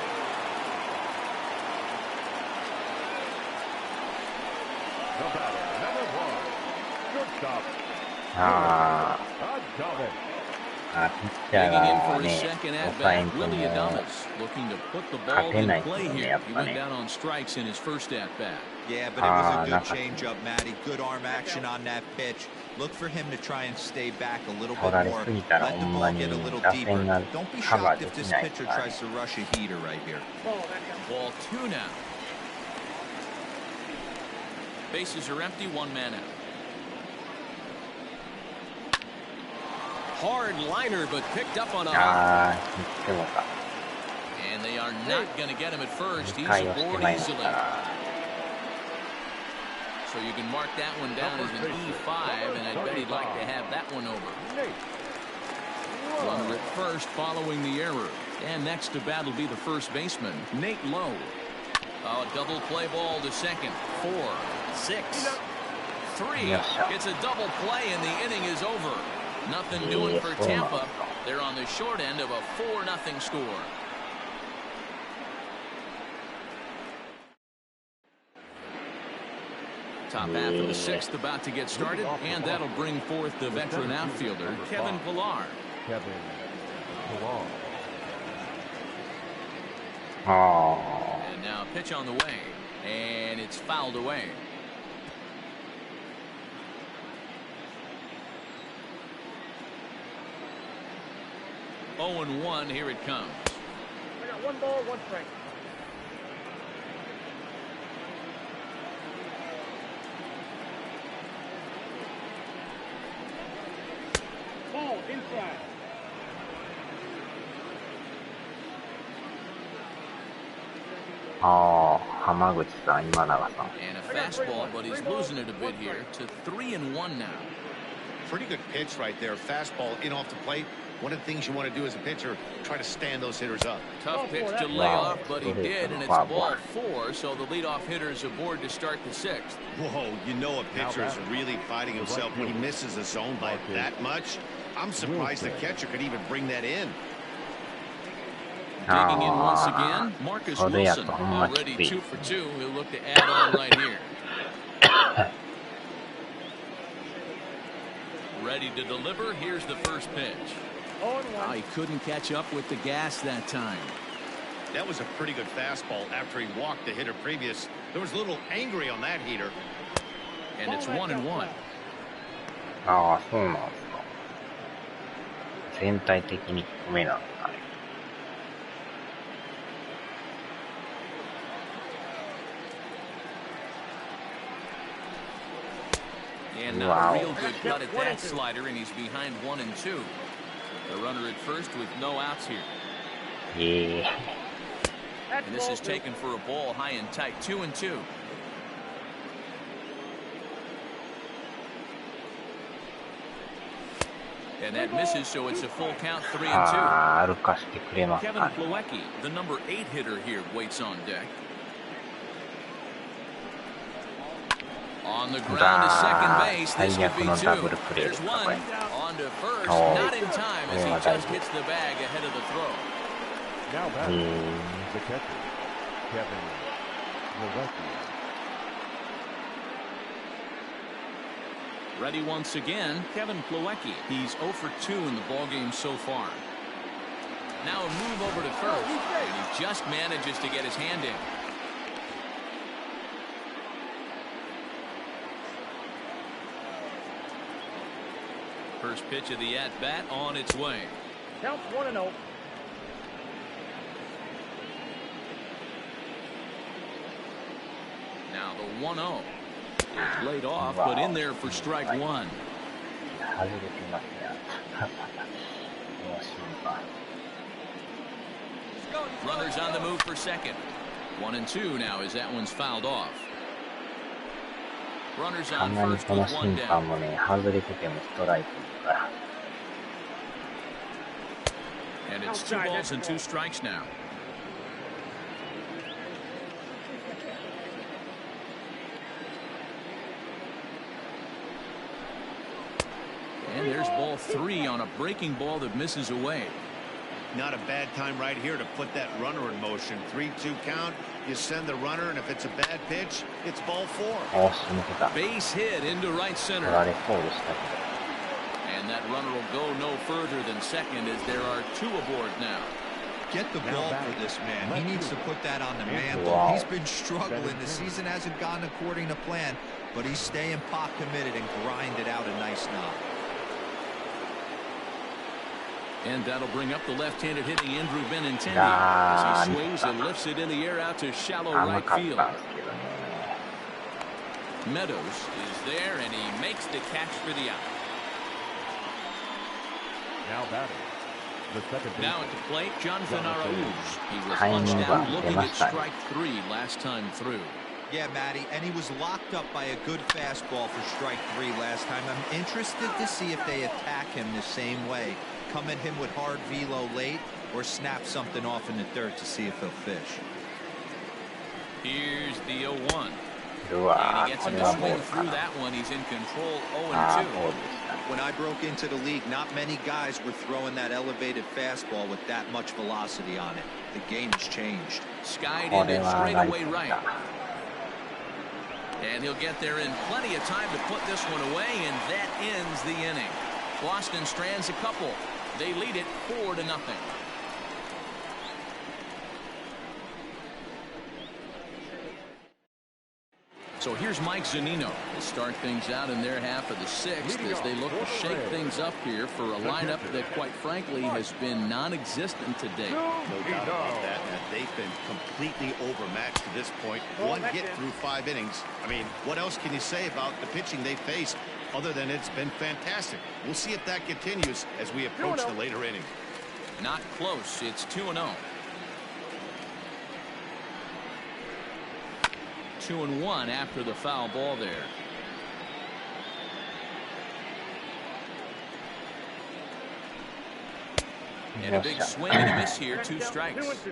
The batter, number 1, shortstop. あ Adames. あ、ピッチャー Digging in が for his ね、 second at 抑えん bat, と Willie も Adames, looking to put the 勝 ball てな in いです play よね、 here. やっ He ぱ went ね。 down on strikes in his first at bat. Yeah, but it was a good Ah, changeup, Matty. Good arm action on that pitch. Look for him to try and stay back a little 取 bit られ more. すぎたら Let ほ the んま ball に get a little 打 deeper. 線が Don't be カバー shocked で if き this ない pitcher からね。 tries to rush a heater right here. Ball, that counts. Ball two now. Bases are empty, one man out. Hard liner, but picked up on a hop. ああ、言ってもか。 And they are not going to get him at first. 2 He's 回をして aboard まいりまし easily. たら。 So you can mark that one down as an E5, and I bet he'd like to have that one over. Runner at first following the error. And next to bat will be the first baseman, Nate Lowe. Oh, double play ball to second. 4, 6, 3. It's a double play, and the inning is over. Nothing doing for Tampa. They're on the short end of a 4-0 score. Top half of the sixth about to get started, and that'll bring forth the veteran outfielder, Kevin Pillar. Kevin Pillar. あ And now pitch on the way, and it's fouled away. Oh, and 1, here it comes. I got 1 ball, 1 strike. Ball inside. あ、ああ、浜口さん、今永さん。 And a fastball, but he's losing it a bit here to 3-1 now. Pretty good pitch right there. Fastball in off the plate. One of the things you want to do as a pitcher, try to stand those hitters up. Tough pitch to lay off, but he did, and it's ball 4, so the leadoff hitter is aboard to start the sixth. Whoa, you know a pitcher is really fighting himself when he misses a zone by that much. I'm surprised the catcher could even bring that in. Digging in once あ again, あ、 Marcus それや Wilson, とほんまき already つい。 2 for 2. He'll look to add on right here. Ready to deliver. Here's the first pitch. 0 and 1. Oh, he couldn't catch up with the gas that time. That was a pretty good fastball after he walked the hitter previous. There was a little angry on that heater. And it's 1 and 1. ああ、そうなんですか。全体的に低めなんですかね。 And not a real good cut at that slider, and he's behind 1 and 2. The runner at first with no outs here. ええ That's And this ball is 2. taken for a ball high and tight, 2 and 2. And that misses, so it's a full count, 3 and 2. ああ、歩かしてくれます Kevin かね。 Plawecki, the number 8 hitter here, waits on deck. On the ground to second base, this could be 2. There's 1. On to first, not in time as he just hits the bag ahead of the throw. Now え batting, え the catcher, Kevin Pillar. Ready once again, Kevin Plawecki. He's 0 for 2 in the ballgame so far. Now a move over to first, and he just manages to get his hand in. First pitch of the at-bat on its way. Counts 1 and 0. Now the 1-0. Laid off, but in there for strike 1. 外れてますね。この瞬間。 Runners on the move for second. 1 and 2 now as that one's fouled off. Runners あ on んなに first この with 1審判 down. もね、外れててもストライクだから。 And it's 2 balls and 2 strikes now. And there's ball 3 on a breaking ball that misses away. Not a bad time right here to put that runner in motion. 3-2 count. You send the runner, and if it's a bad pitch, it's ball 4. Base hit into right center. And that runner will go no further than second as there are 2 aboard now. Get the ball for this man. He needs to put that on the mantle. He's been struggling. The season hasn't gone according to plan, but he's staying pot committed and grinded out a nice knock. And that'll bring up the left-handed hitting Andrew Benintendi as he swings and lifts it in the air out to shallow right field. Meadows is there, and he makes the catch for the out. Now batting. Now at the plate, Jonathan Arauz. He was punched out looking at strike 3 last time through. Yeah, Matty, and he was locked up by a good fastball for strike 3 last time. I'm interested to see if they attack him the same way. Come at him with hard velo late or snap something off in the third to see if he'll fish. Here's the 0-1. And he gets him to swing through that one. He's in control 0-2. When I broke into the league, not many guys were throwing that elevated fastball with that much velocity on it. The game has changed. Skied into straightaway right. And he'll get there in plenty of time to put this one away, and that ends the inning. Boston strands a couple. They lead it 4-0. So here's Mike Zunino to start things out in their half of the 6th as they look to shake things up here for a lineup that, quite frankly, has been non-existent to date. No doubt about that. They've been completely overmatched to this point. 1 hit through 5 innings. I mean, what else can you say about the pitching they faced other than it's been fantastic? We'll see if that continues as we approach the later innings. Not close. It's 2-0. 2-1 after the foul ball there. And a big swing and a miss here. 2 strikes.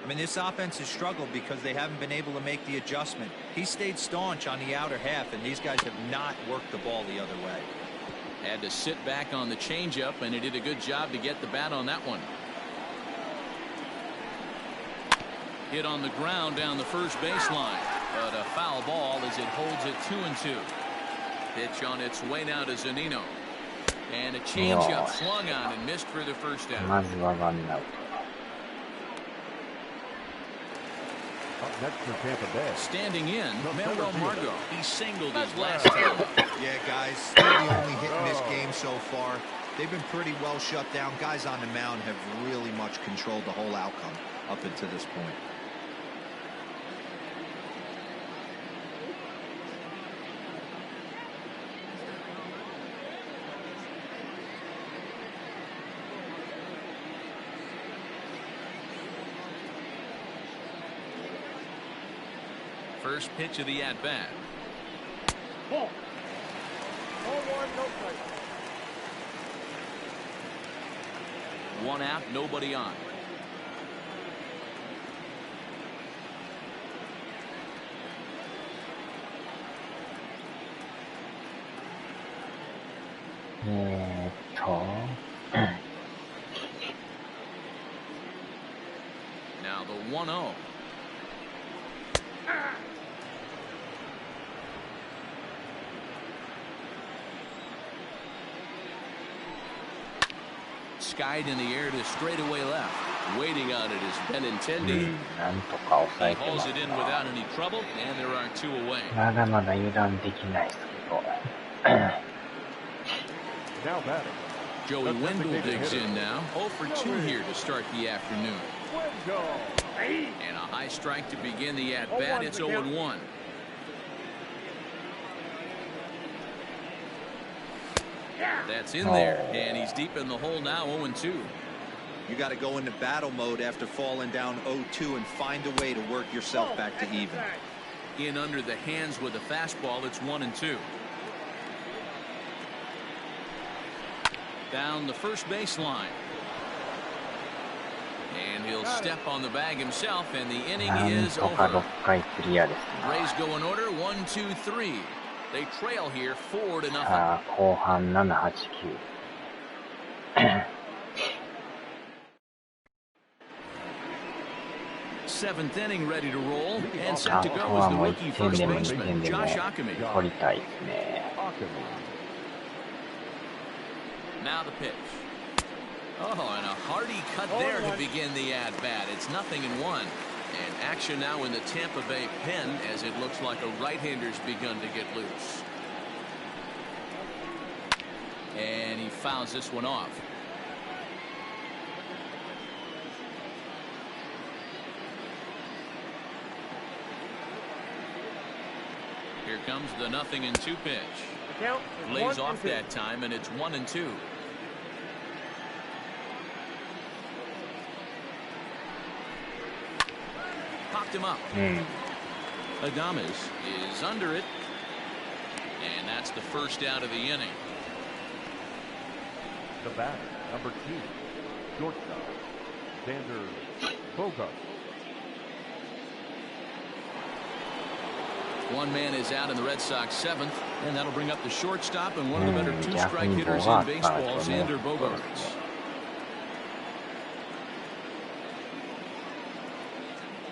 I mean, this offense has struggled because they haven't been able to make the adjustment. He stayed staunch on the outer half, and these guys have not worked the ball the other way. Had to sit back on the changeup, and he did a good job to get the bat on that one. Hit on the ground down the first baseline, but a foul ball as it holds it 2-2. Pitch on its way now to Zunino, and a changeup swung on and missed for the first out. Up next for Tampa Bay. Standing in, Manuel Margot. He singled his last time. Yeah, guys, still the only hit in this game so far. They've been pretty well shut down. Guys on the mound have really much controlled the whole outcome up until this point. First pitch of the at-bat. Ball. 0-1, no strike. 1 out, nobody on. Now the 1-0. Skied in the air to straightaway left. Waiting on it is Benintendi. He hauls it in without any trouble, and there are 2 away. Now batting. Joey Wendell digs in now. 0 for 2 here to start the afternoon. And a high strike to begin the at-bat. It's 0-1. That's in there, and he's deep in the hole now, 0-2. You got to go into battle mode after falling down 0-2 and find a way to work yourself back to even. In under the hands with a fastball, it's 1-2. Down the first baseline. And he'll step on the bag himself, and the inning is over. Rays go in order, 1, 2, 3. They trail here 4-0. Seventh inning ready to roll and あ set to と go は is the もう rookie 1点 first でも2 baseman 点でも Josh Ockamy. 取りたいですね。Now the pitch. Oh, and a hearty cut there to begin the at-bat. It's 0-1. And action now in the Tampa Bay pen as it looks like a right-hander's begun to get loose. And he fouls this one off. Here comes the 0-2 pitch. Lays off that time, and it's 1-2. Popped him up. Adames is under it. And that's the first out of the inning. The batter, number 2, shortstop, Xander Bogart. One man is out in the Red Sox seventh, and that'll bring up the shortstop and one of the better two-strike hitters in baseball, Xander Bogaerts.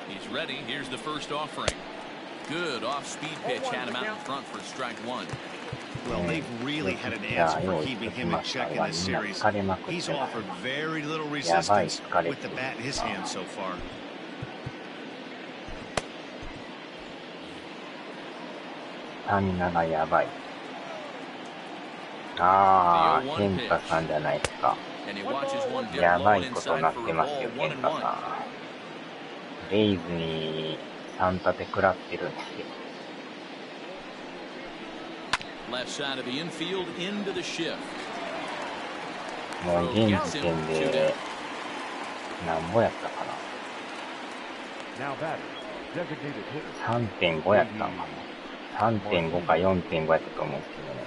He's ready. Here's the first offering. Good off-speed pitch had him out in front for strike one. Well, they've really had an answer for keeping him in check in this series. He's offered very little resistance with the bat in his hand so far. 37やばい。ああ、健太さんじゃないですか。やばいことになってますよ、健太さん。レイズに3立て食らってるんですよ。もう現時点で何ぼやったかな。3.5 やったんかな。3.5 か 4.5 やったと思うんですけどね。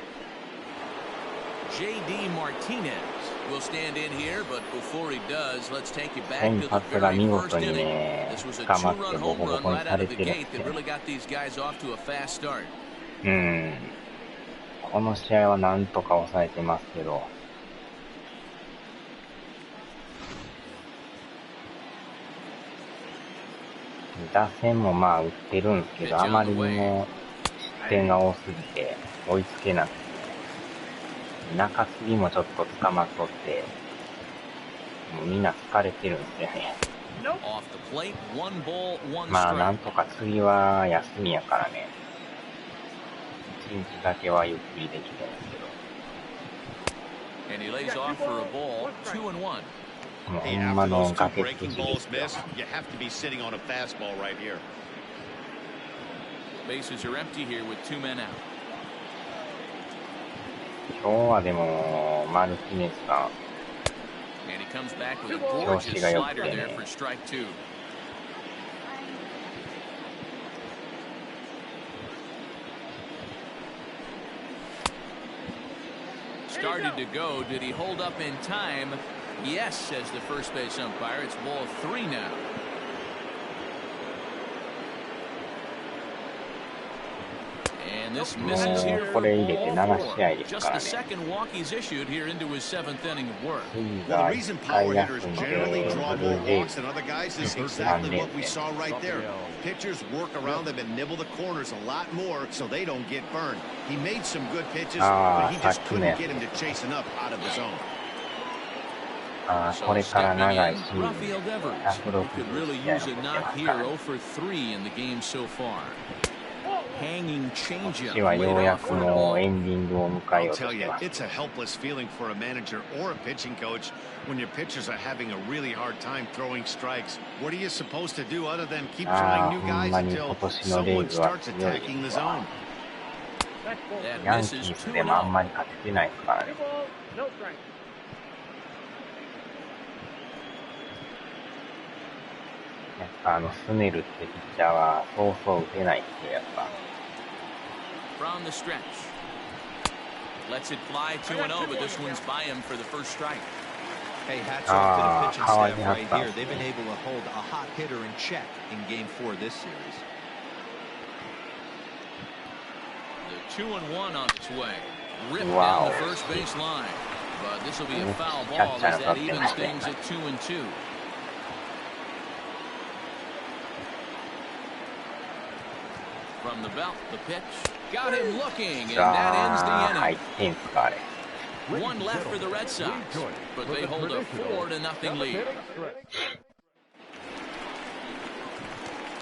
先発が見事にね、捕まってボコボコにされてるんですよ。この試合はなんとか抑えてますけど。打線もまあ打ってるんですけど、あまりにも失点が多すぎて追いつけなくて、中継ぎもちょっと捕まっとって、もうみんな疲れてるんですよね。まあなんとか次は休みやからね、1日だけはゆっくりできてるんですけど。もうほんまの崖っぷちですよ。今日はでもマルティネスさん調子が良くてね。Started to go. Did he hold up in time? Yes, says the first base umpire. It's ball 3 now. And this misses here for ball. Just the second walk he's issued here into his 7th inning of work. Well, the reason power hitters generally draw more walks than other guys is exactly what we saw right there. Pitchers work around them and nibble the corners a lot more so they don't get burned. He made some good pitches, but he just couldn't get him to chase enough out of the zone. これから長いし、160 could really use a knock here. 0 for 3 in the game so far. Hanging changeup. こっちはようやくもうエンディングを迎えようとしてます。It's a helpless feeling for a manager or a pitching coach when your pitchers are having a really hard time throwing strikes. What are you supposed to do other than keep trying new guys until someone starts attacking the zone? ヤンキースでもあんまり勝ててないですからね。やっぱスネルってピッチャーはそうそう打てないってやっぱ。From the stretch. Lets it fly 2-0, but this one's by him for the first strike. Hey, hats off to the pitching staff right here. They've been able to hold a hot hitter in check in Game 4 this series. The 2-1 on its way. Ripped down the first base line. But this will be a foul ball as that evens things at 2-2. From the belt, the pitch. Got him looking, and that ends the inning. One left for the Red Sox, but they hold a 4-0 lead.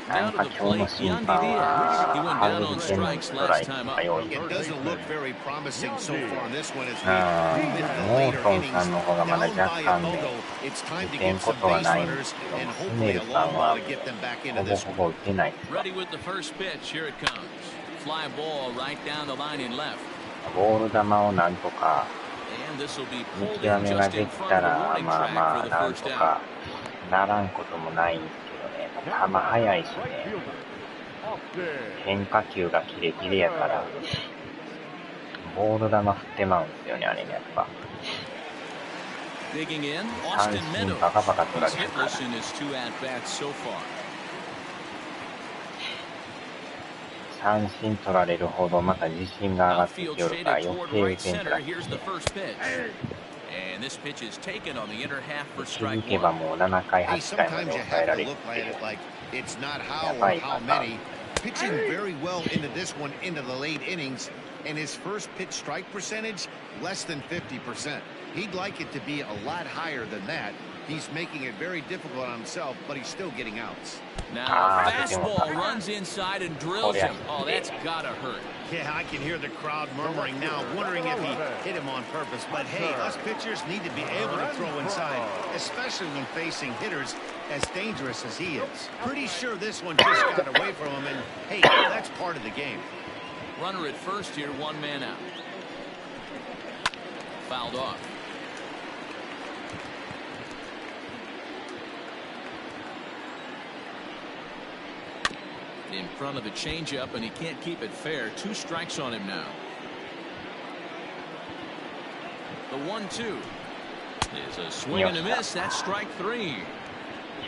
なんか今日の審判は外れてんのストライクが良い。モートンさんの方がまだ若干ね、打てんことはないんですけども、スネルさんはほぼほぼ打てないですわ。ボール球をなんとか見極めができたら、まあまあなんとかならんこともないんですけどね、球速いしね、変化球がキレキレやから、ボール球振ってまうんですよね、あれね、やっぱ。三振バカバカ取られるから。三振取られるほどまた自信が上がってきよるから余計打てんから気づけばもう7回8回まで抑えられるっていうやばいパターン。 Pitching very well into this one into the late innings, and his first pitch strike percentage less than 50%. He'd like it to be a lot higher than that. He's making it very difficult on himself, but he's still getting outs. Now a fastball runs inside and drills him. Oh, that's gotta hurt. Yeah, I can hear the crowd murmuring now, wondering if he hit him on purpose. But hey, us pitchers need to be able to throw inside, especially when facing hitters as dangerous as he is. Pretty sure this one just got away from him, and hey, that's part of the game. Runner at first here, one man out. Fouled off. In front of the changeup, and he can't keep it fair. 2 strikes on him now. The 1-2 is a swing and a miss. That's strike 3.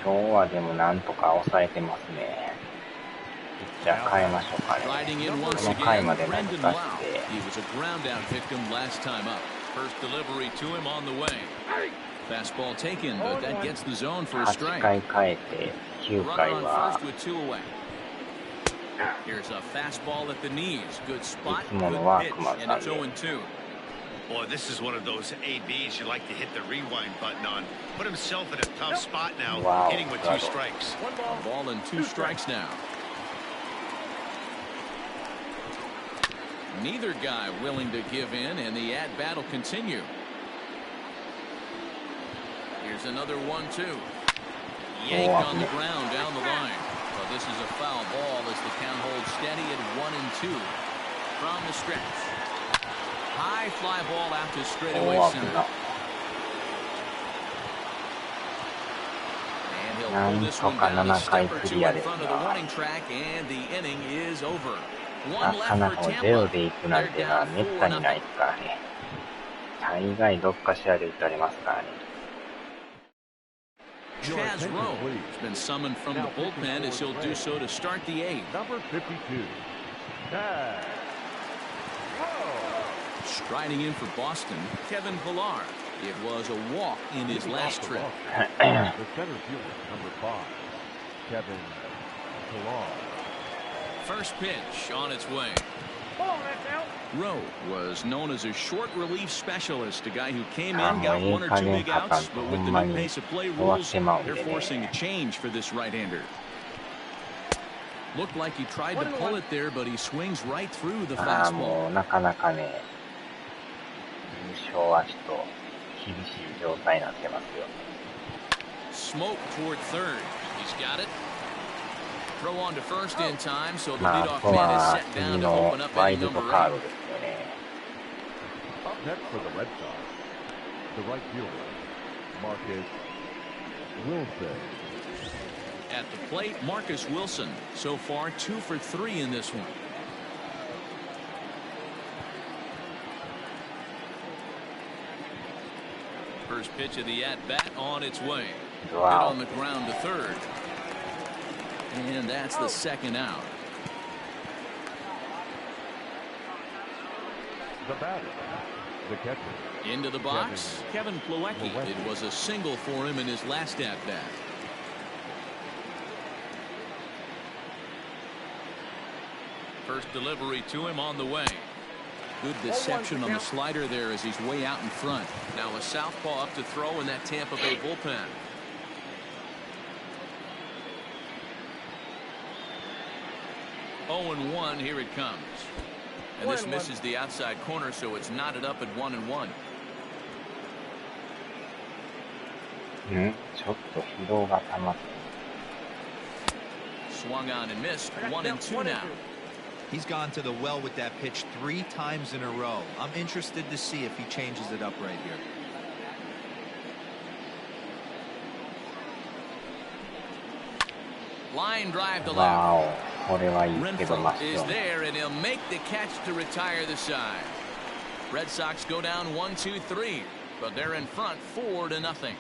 今日はでもなんとか抑えてますね。じゃあ変えましょうかね。この回まで何とかして。He was a ground out victim last time up. First delivery to him on the way. Fastball taken, but that gets the zone for a strike. 8回変えて9回は。 Here's a fastball at the knees. Good spot, good pitch, and it's 0-2. Boy, this is one of those ABs you like to hit the rewind button on. Put himself in a tough spot now, hitting with 2 strikes. A ball and 2 strikes now. Neither guy willing to give in, and the at-bat will continue. Here's another 1-2. Yanked on the ground down the line. This is a foul ball as the count holds steady at 1-2 from the stretch. High fly ball out to straightaway center. And he'll pull this one down a step or 2 in front of the warning track, and the inning is over. One left for Tampa. ゼロで行くなんてのはめったにないですからね。大概どっかしらで打たれますからね。 Chaz Rowe has been summoned from the bullpen as he'll do so to start the 8th. Number 52. Striding in for Boston, Kevin Pillar. It was a walk in his last trip. The center fielder, number 5, Kevin Pillar. First pitch on its way. Rowe was known as a short relief specialist, a guy who came in, got 1 or 2 big outs, but with the new pace of play rules, they're forcing a change for this right-hander. Looked like he tried to pull it there, but he swings right through the fastball. なかなかね、優勝はちょっと厳しい状態になってますよ。 Smoke toward third. He's got it. Throw on to first in time, so the leadoff man is set down to open up inning number 8. Up next for the Red Sox, the right fielder, Marcus Wilson. At the plate, Marcus Wilson. So far, 2 for 3 in this one. First pitch of the at-bat on its way. Hit on the ground to third. And that's the second out. The batter, the catcher. Into the box, Kevin Plawecki. It was a single for him in his last at-bat. First delivery to him on the way. Good deception on the slider there as he's way out in front. Now a southpaw up to throw in that Tampa Bay bullpen. Oh, and 1, here it comes. And this misses the outside corner, so it's knotted up at 1-1. ちょっと疲労が溜まって。 Swung on and missed. 1-2 now. He's gone to the well with that pitch 3 times in a row. I'm interested to see if he changes it up right here. Line drive to left. Wow, これはいいけど Renfroe is there, and he'll make the catch to retire the side. Red Sox go down 1-2-3, but they're in front 4-0.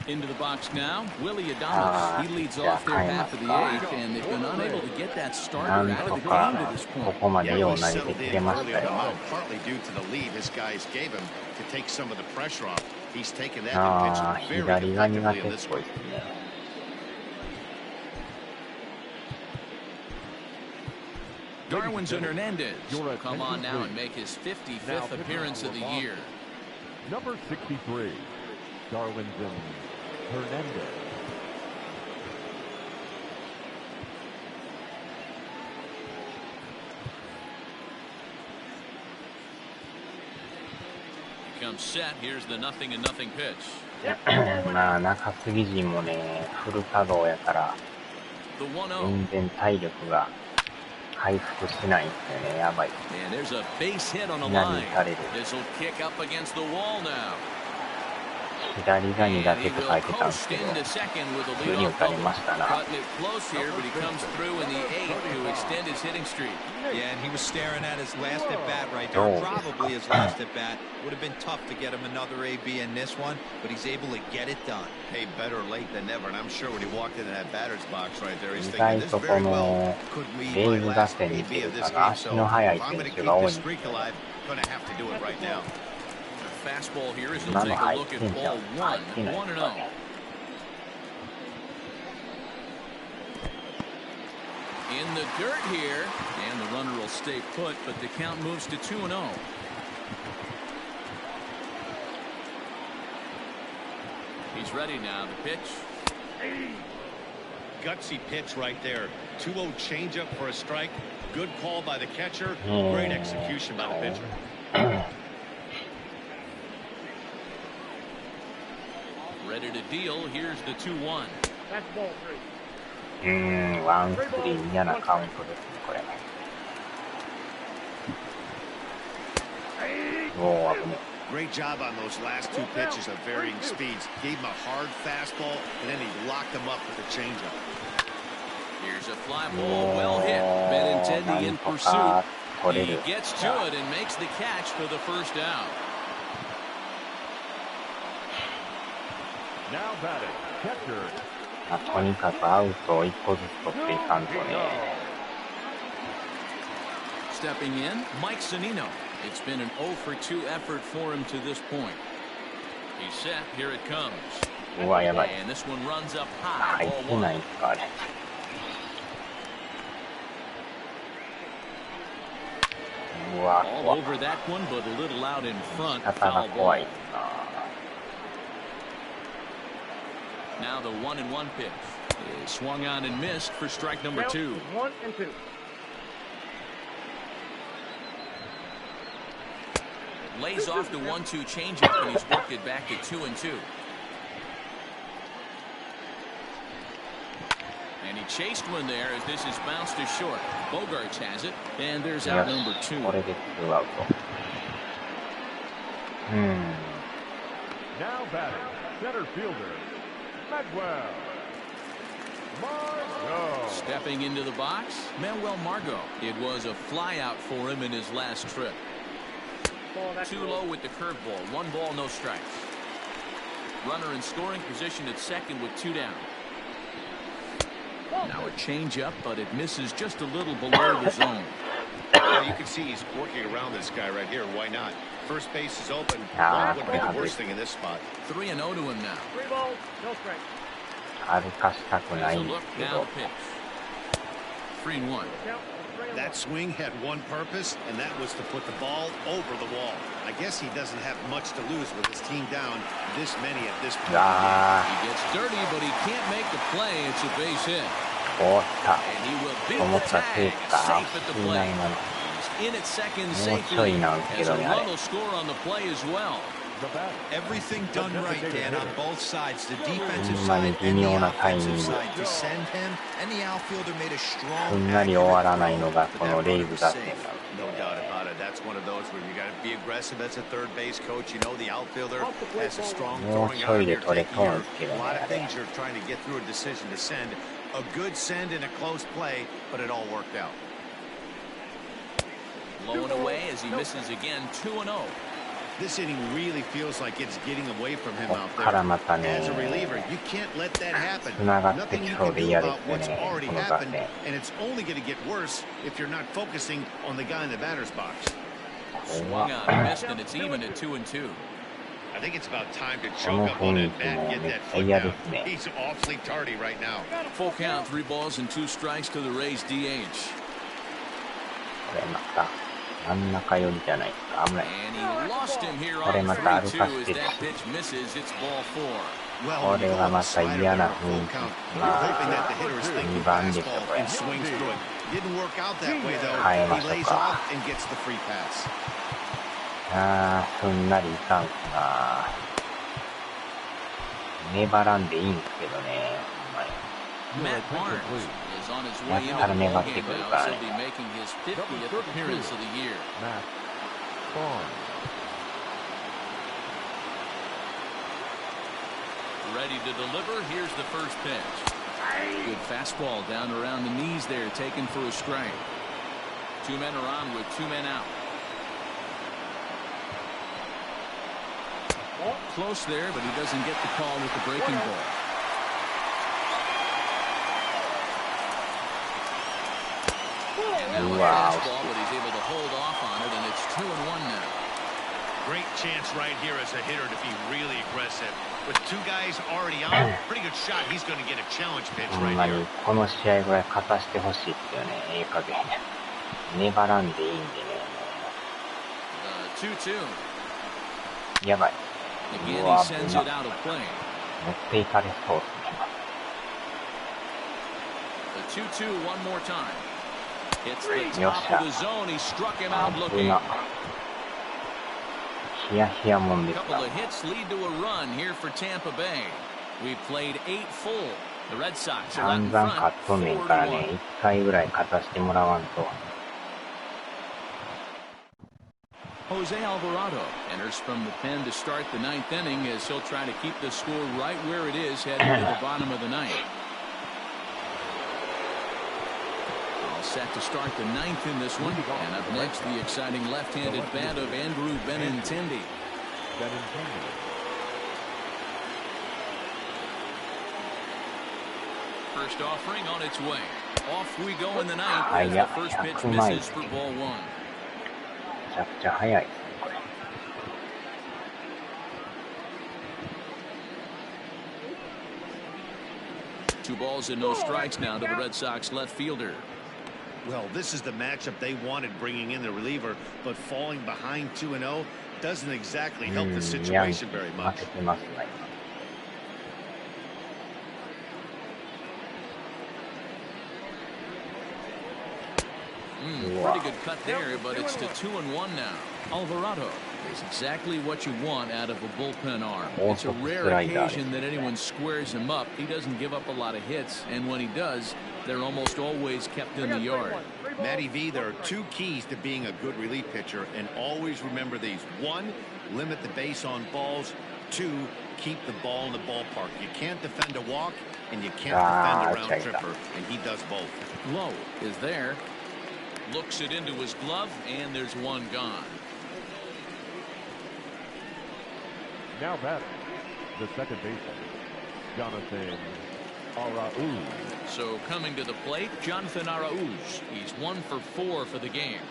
Into the box now, Willie Adames. He leads off their half of the 8th, and they've been unable to get that starter out of the game to this point. ここまでよう投げてくれましたよ。 Partly due to the lead his guys gave him to take some of the pressure off. He's taken that and pitched very effectively in this one. Darwinzon Hernandez will come on now and make his 55th appearance of the year. Number 63, Darwinzon Hernandez. Comes set. Here's the 0-0 pitch. まあ中継ぎ陣もねフル稼働やから全然体力が回復しないんですよね。やばい。 And there's a base hit on the line. This will kick up against the wall now. 左が苦手と書いてたんですけど、急に打たれましたな。 Cutting it close here, but he comes through in the 8th to extend his hitting streak. Yeah, and he was staring at his last at bat right there. Probably his last at bat. Would have been tough to get him another AB in this one, but he's able to get it done. Hey, better late than never. And I'm sure when he walked into that batter's box right there, he's 意 thinking 外 this とこ very の well could レ be イ my ズ打 last 線に出 AB る of か this ら game. 足 So の if 速い I'm 選 going to 手 keep が多い this んです streak よ。 alive, going to have to do it right now. The fastball here is he'll 今 take の a 入っ look て at んじゃ ball ん。入っ 1, てないです 1-0. かね。 In the dirt here, and the runner will stay put, but the count moves to 2-0. He's ready now. The pitch. Gutsy pitch right there. 2-0 changeup for a strike. Good call by the catcher. Great execution by the pitcher. Ready to deal. Here's the 2-1. That's ball 1-3嫌なカウントですねこれ。おお危ね。 Great job on those last 2 pitches of varying speeds. Gave him a hard fastball, and then he locked him up with a changeup. Here's a fly ball, well hit. Benintendi in pursuit. He gets to it and makes the catch for the first out. Now batting, catcher. まあ、とにかくアウトを1個ずつ取っていかんとね。 Stepping in, Mike Zunino. It's been an 0-for-2 effort for him to this point. He's set. Here it comes. うわやばい。 And this one runs up high. 入ってないんかあれ。 うわ All over that one, but a little out in front. 肩が Foul 怖 ball. いな。 Now the 1-1 pitch is swung on and missed for strike number 2. 1-2. Lays off the 1-2 changeup, and he's worked it back to 2-2. And he chased one there as this is bounced to short. Bogarts has it, and there's out number 2. これで2アウト。Now batting, center fielder, Manuel Margot. Stepping into the box, Manuel Margot. It was a flyout for him in his last trip. Too low with the curveball. 1 ball, no strikes. Runner in scoring position at second with 2 down. Now a changeup, but it misses just a little below the zone. Well, you can see he's working around this guy right here. Why not? First base is open. That wouldn't be the worst thing in this spot. 3-0 to him now. 3 balls, no strike. 歩かしたくないんですけど。3-1. That swing had one purpose, and that was to put the ball over the wall. I guess he doesn't have much to lose with his team down this many at this point. He gets dirty, but he can't make the play. It's a base hit. 終わった。 And he will beat 思っ the た tag. せいか。 Safe at the いない plate. なの。 In at second もうちょ safely いなんですけ as ど a ね、あ run れ。 will score on the play as well. The batter. Everything done right, Dan, on both sides. The defensive ほんまに side 微 and the 妙なタイミン offensive グ。 side to send him, and the outfielder made a す strong, んなり終わらないのがこのレイズ打線なん No doubt about it. That's one of those where you got to be aggressive as a third base coach. You know the outfielder has a strong もう throwing ちょい arm で here, 取れ taking そうな your, んですけど a ね、 lot あ of れ。 things you're trying to get through a decision to send. A good send in a close play, but it all worked out. Low and away as he misses again. 2-0. This inning really feels like it's getting away from him こ out っから there. またね、 As a reliever, you can't let that happen. つながって Nothing き you そう can で do 嫌で about す what's ね、 already この打 happened, 線。 and it's only going to get worse if you're not focusing on the guy in the batter's box. Swung on and missed, and it's even at 2-2. I think it's about time to choke up on that bat and get that foot down. He's awfully tardy right now. Full count, 3 balls and 2 strikes to the Rays DH. これまた真ん中寄りじゃないですか。危ない。 And he lost him here これ on また歩か 3-2 せ as て that pitch misses. It's ball 4. これはまた嫌な雰囲気。まあ、2番でしょ、これ。 Didn't work out that way though. 変えま He しょう lays か。 off and gets the free pass. あー、すんなりいかんすな。粘らんでいいんすけどね。ほんまに。 Matt Barnes is on his way into やったら the 粘っ ballgame てくる now から as ね。 he'll be making his 50th appearance of the year. Matt Barnes. Ready to deliver. Here's the first pitch. Good fastball down around the knees there, taken for a strike. 2 men are on with 2 men out. Close there, but he doesn't get the call with the breaking ball. And now a fastball, but he's able to hold off on it, and it's 2-1 now. Great chance right here as a hitter to be really aggressive. With 2 guys already on, pretty good shot. He's going to get a challenge pitch ほん right ま here. にこの試合ぐらい勝たしてほしいっすよね。ええ加減。粘らんでいいんでね。2-2. やばい。 Again, う he わ、 sends 危な it out of play. 持っていかれそうっすね。 The 2-2 one more time. Hits the よっ top しゃ。 of the zone. He struck him out 危 looking. な。ヒヤヒヤもん A です couple わ。 of hits lead to a run here for Tampa Bay. We've played 8 full. The Red Sox are out 散 in 々 front, 勝っとんねんからね、 4-1. 1回ぐらい勝たしてもらわんと。 Jose Alvarado enters from the pen to start the 9th inning as he'll try to keep the score right where it is heading to the bottom of the 9th. All set to start the 9th in this one. And up next, the exciting left-handed bat of Andrew Benintendi. First offering on its way. Off we go in the 9th as the first pitch misses for ball 1. めちゃくちゃ速いですね、これ。 2 balls and no strikes now to the Red Sox left fielder. Well, this is the matchup they wanted, bringing in the reliever, but falling behind 2-0 doesn't exactly help the situation very 負 much. けてますね。 Pretty good cut there, but it's to 2-1 now. Alvarado is exactly what you want out of a bullpen arm. It's a rare occasion that anyone squares him up. He doesn't give up a lot of hits, and when he does, they're almost always kept in the yard. Matty V, there are 2 keys to being a good relief pitcher, and always remember these. 1, limit the base on balls. 2, keep the ball in the ballpark. You can't defend a walk, and you can't defend a round tripper, and he does both. Low is there. Looks it into his glove, and there's 1 gone. Now batting, the second baseman, Jonathan So coming to the plate, Jonathan Araújo. He's 1 for 4 for the game.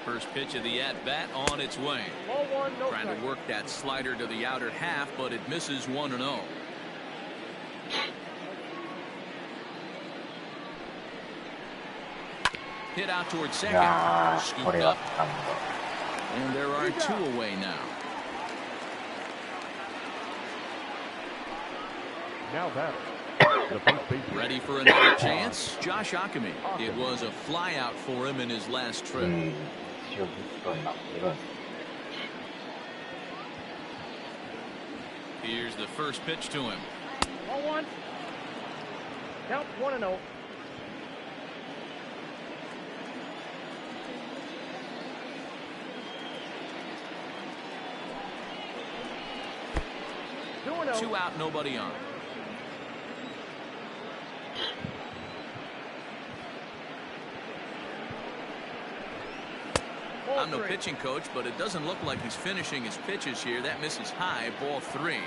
First pitch of the at-bat on its way. Trying to work that slider to the outer half, but it misses 1-0. Hit out towards second. Scooped up. And there are 2 away now. Now that. Ready for another chance? Josh Akemi. It was a flyout for him in his last trip. Here's the first pitch to him. 1-1. Count 1-0. Two out, nobody on. I'm no pitching coach, but it doesn't look like he's finishing his pitches here. That misses high, ball 3.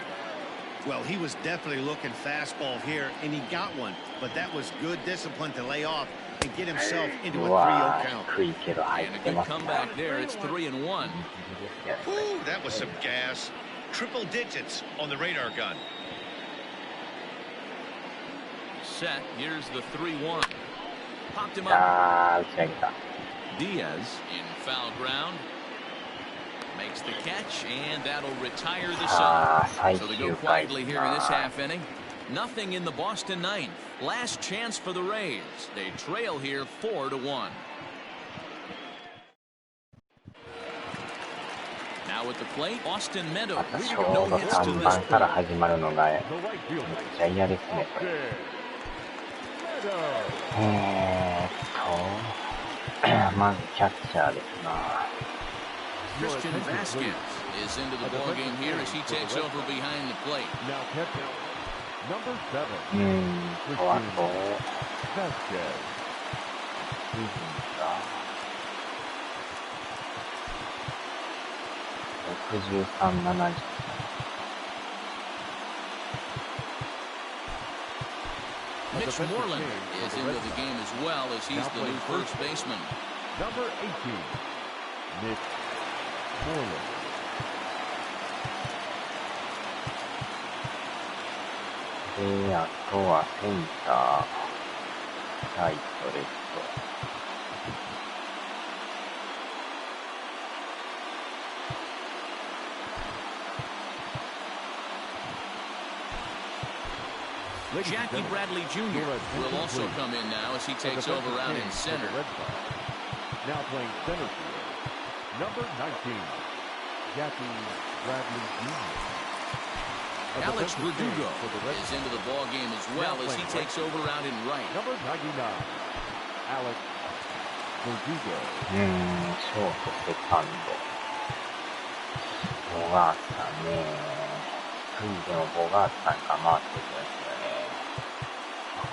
Well, he was definitely looking fastball here, and he got one. But that was good discipline to lay off and get himself into a 3-0 count. And a good comeback there. It's 3-1. Ooh, that was some gas. Triple digits on the radar gun. Set. Here's the 3-1. Popped him up. Diaz in foul ground. Makes the catch, and that'll retire the side. So they go quietly here in this half inning. Nothing in the Boston ninth. Last chance for the Rays. They trail here 4-1. Now at the plate, Austin Meadows. No hits to this point. まずキャッチャーですな。Christian Vasquez is into the ball game here as he takes over behind the plate. Number 7. あと Vasquez. 63、70。Mitch Moreland is into the game as well as he's the new first baseman. Number 18, Mitch Moreland. で、あとはセンター、ライト、レフト。Jackie Bradley Jr. will also come in now as he takes over out in center. Now playing center field, number 19, Jackie Bradley Jr. Alex Verdugo is into the ball game as well as he takes over out in right. Number 99, Alex Verdugo. ショート、セカンド。ボガータね。次でもボガータが回ってくるんですよね。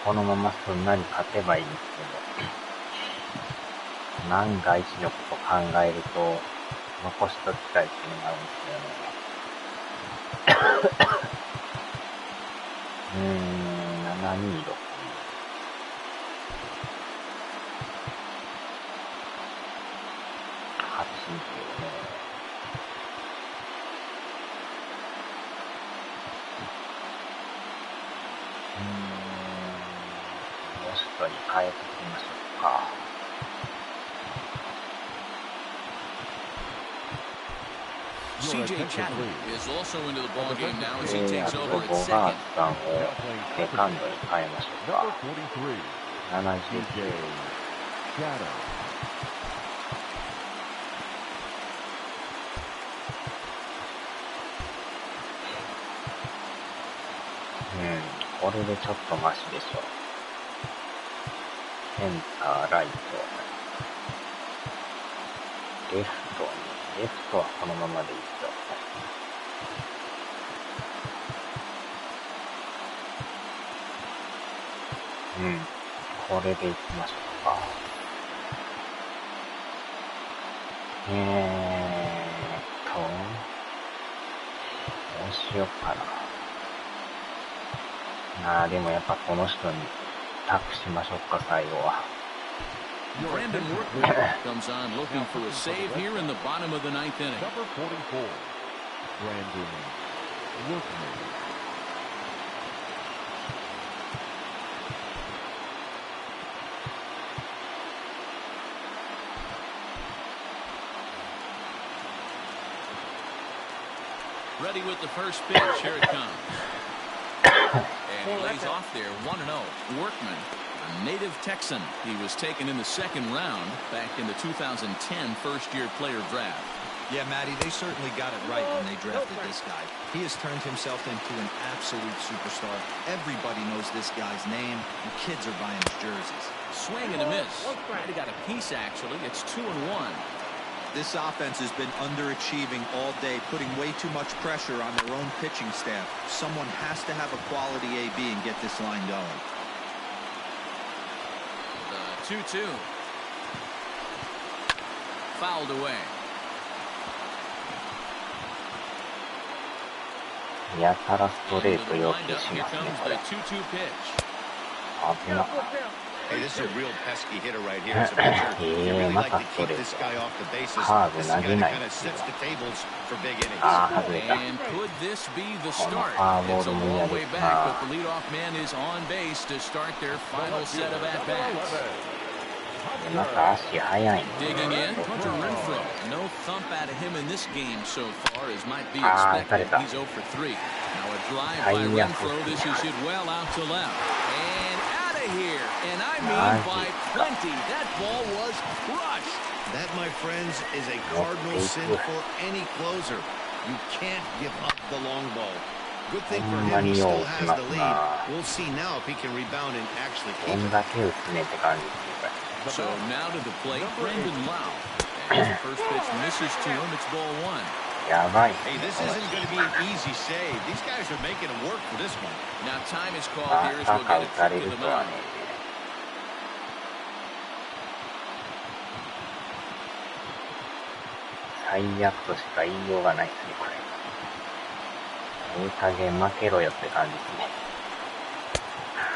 このまますんなり勝てばいいんですけど、万が一のこと考えると、残しときたいっていうのがあるんですよね。726。8っていうね。ロストに変えていきましょうか。CJ Chapman is also into the ball game now as he takes over at ボガー second. タンをセカンドに変えましょうか。79。これでちょっとマシでしょう。センター、ライト、レフトはこのままでいいと。これでいきましょうか。うしようかな。でもやっぱこの人に託しましょうか、最後は。Brandon Workman comes on looking for a save here in the bottom of the ninth inning. Number 44, Brandon Workman. Ready with the first pitch. Here it comes. And he lays off there, 1-0. Workman, a native Texan. He was taken in the second round back in the 2010 first-year player draft. Yeah, Matty, they certainly got it right when they drafted this guy. He has turned himself into an absolute superstar. Everybody knows this guy's name, and kids are buying his jerseys. Swing and a miss. Might have got a piece, actually. It's 2-1. This offense has been underachieving all day, putting way too much pressure on their own pitching staff. Someone has to have a quality AB and get this line going. The 2-2. Fouled away. やたらストレート要求しますね、これ。危な。Hey, this is a real pesky hitter right here. As a pitcher, you really like to keep this guy off the bases. This is a guy that kind of sets the tables for big innings. And could this be the start? It's a long way back, but the leadoff man is on base to start their final set of at-bats. Digging in, Hunter Renfroe. No thump out of him in this game so far, as might be expected. He's 0 for 3. Now a drive by Renfroe. This is hit well out to left. And out of here. And I mean by plenty. That ball was crushed. That, my friends, is a cardinal sin for any closer. You can't give up the long ball. Good thing for him, he still has the lead. We'll see now if he can rebound and actually keep it. So now to the plate, Brandon Lau. And the first pitch misses to him. It's ball 1. Hey, this isn't going to be an easy save. These guys are making it work for this one. Now time is called here as we'll get it to the mound. 最悪としか言いようがないですね、これ。いい加減負けろよって感じですね。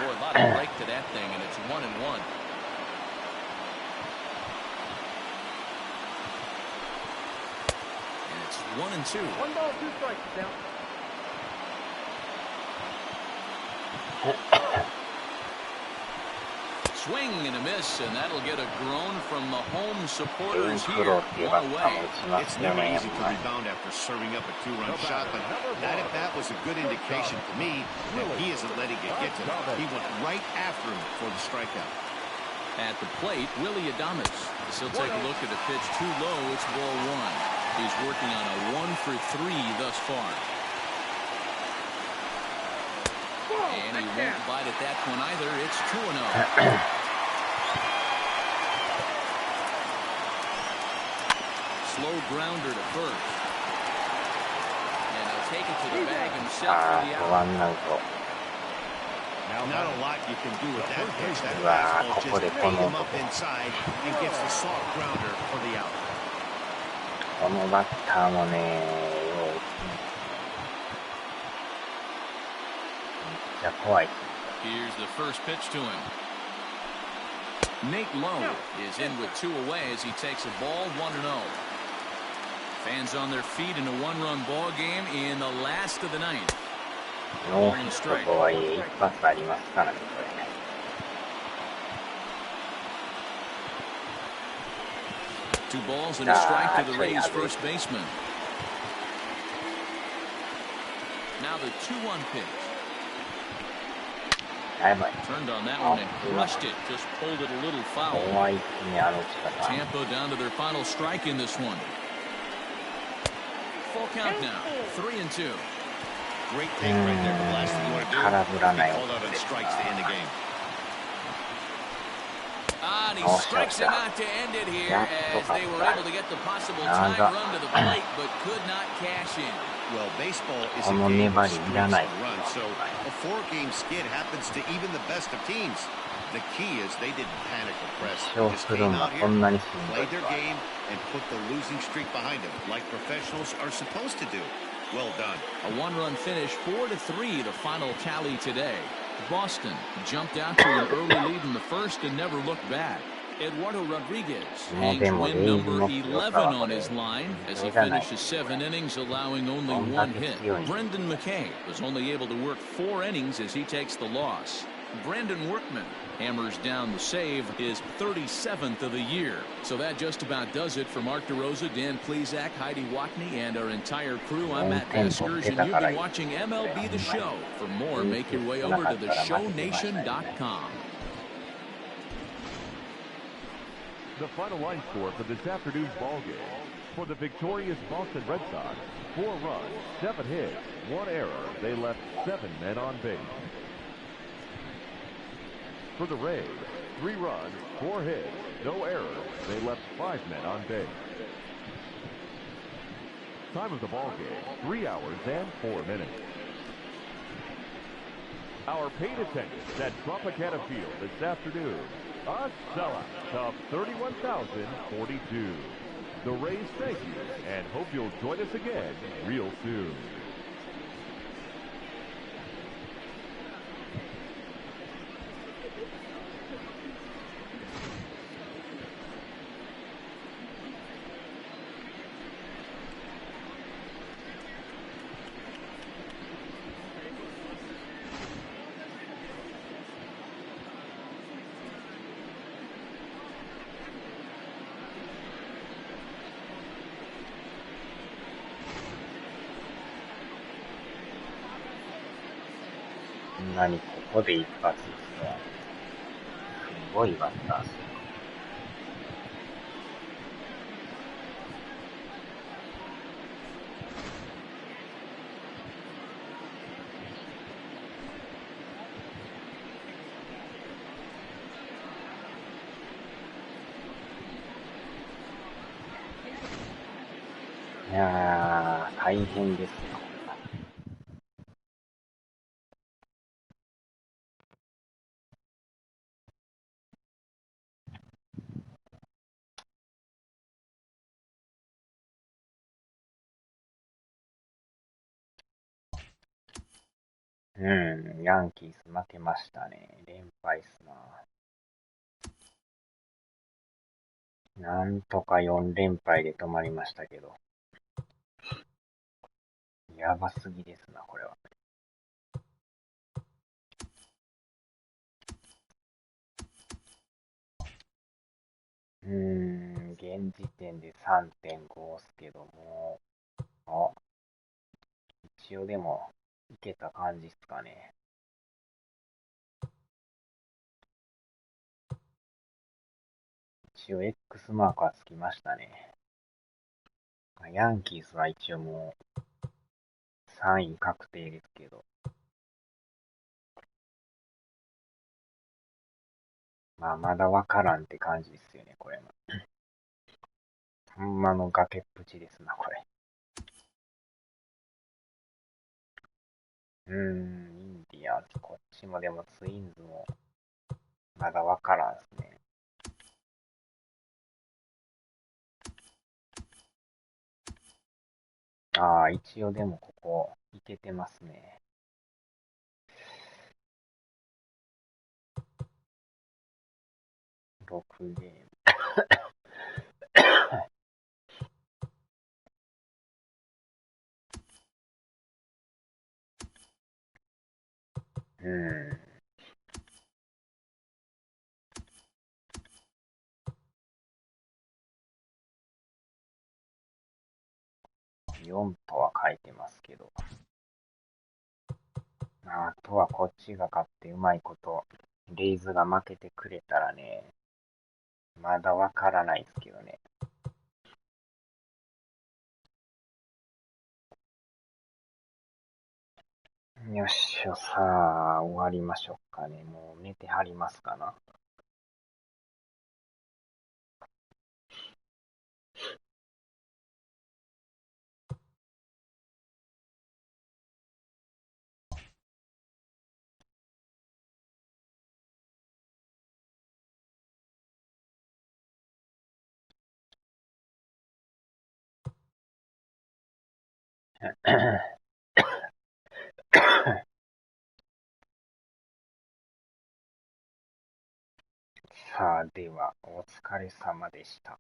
Boy, a lot of break to that thing, and it's 1-1. And it's 1-2. 1 ball, 2 strikes down. Swing and a miss, and that'll get a groan from the home supporters here. One away. It's never easy to rebound after serving up a 2-run shot, but that at bat was a good indication to me that he isn't letting it get to him. He went right after him for the strikeout. At the plate, Willie Adames. He'll take a look at a pitch too low. It's ball 1. He's working on a 1 for 3 thus far. And he won't bite at that one either. It's 2-0. Slow grounder to first. And he'll take it to the bag himself for the out. Now, not a lot you can do with that pitch. That fastball just picked him up inside and gets the soft grounder for the out. このバッターもね、Here's the first pitch to him. Nate Lowe is in with 2 away as he takes a ball 1-0. Fans on their feet in a 1-run ball game in the last of the ninth. ノーヒットとはいえ一発ありますからね、これね。2 balls and a strike to the Rays first baseman. Now the 2-1 pitch. Turned on that one and crushed it. Just pulled it a little foul. Tampa down to their final strike in this one. Full count now. 3-2. Great thing right there. The last thing you want to do is be called out on strikes to end the game. And he strikes him out to end it here as they were able to get the possible time run to the plate but could not cash in. Well, baseball is a game of streaks and runs, so a 4-game skid happens to even the best of teams. The key is they didn't panic or press. They just came out here, played their game, and put the losing streak behind them, like professionals are supposed to do. Well done. A one-run finish, 4-3, the final tally today. Boston jumped out to an early lead in the first and never looked back. Eduardo Rodriguez hangs win number 11 on his line as he finishes 7 innings, allowing only 1 hit. Brendan McKay was only able to work 4 innings as he takes the loss. Brandon Workman hammers down the save, his 37th of the year. So that just about does it for Mark DeRosa, Dan Plesac, Heidi Watney, and our entire crew. I'm Matt Baskers, and you've been watching MLB The Show. For more, make your way over to theshownation.com. The final line score for this afternoon's ball game. For the victorious Boston Red Sox, 4 runs, 7 hits, 1 error. They left 7 men on base. For the Rays, 3 runs, 4 hits, no errors. They left 5 men on base. Time of the ball game, 3 hours and 4 minutes. Our paid attendance at Tropicana Field this afternoon, a sellout of 31,042. The Rays thank you and hope you'll join us again real soon.何ここで一発ですね。すごいバッター。いやー、大変ですよ。ヤンキース負けましたね。連敗っすな。なんとか4連敗で止まりましたけど。やばすぎですな、これは。現時点で 3.5 っすけども。一応でも、いけた感じっすかね。一応 X マークはつきましたね。ヤンキースは一応もう3位確定ですけど。まあまだわからんって感じですよね、これも。ほんまの崖っぷちですな、これ。インディアンス、こっちもでもツインズもまだわからんですね。一応でもここいけてますね。6ゲーム。4とは書いてますけど。あとはこっちが勝ってうまいこと、レイズが負けてくれたらね、まだわからないですけどね。よっしゃ、さあ、終わりましょうかね。もう寝てはりますかな。さあ、では、お疲れ様でした。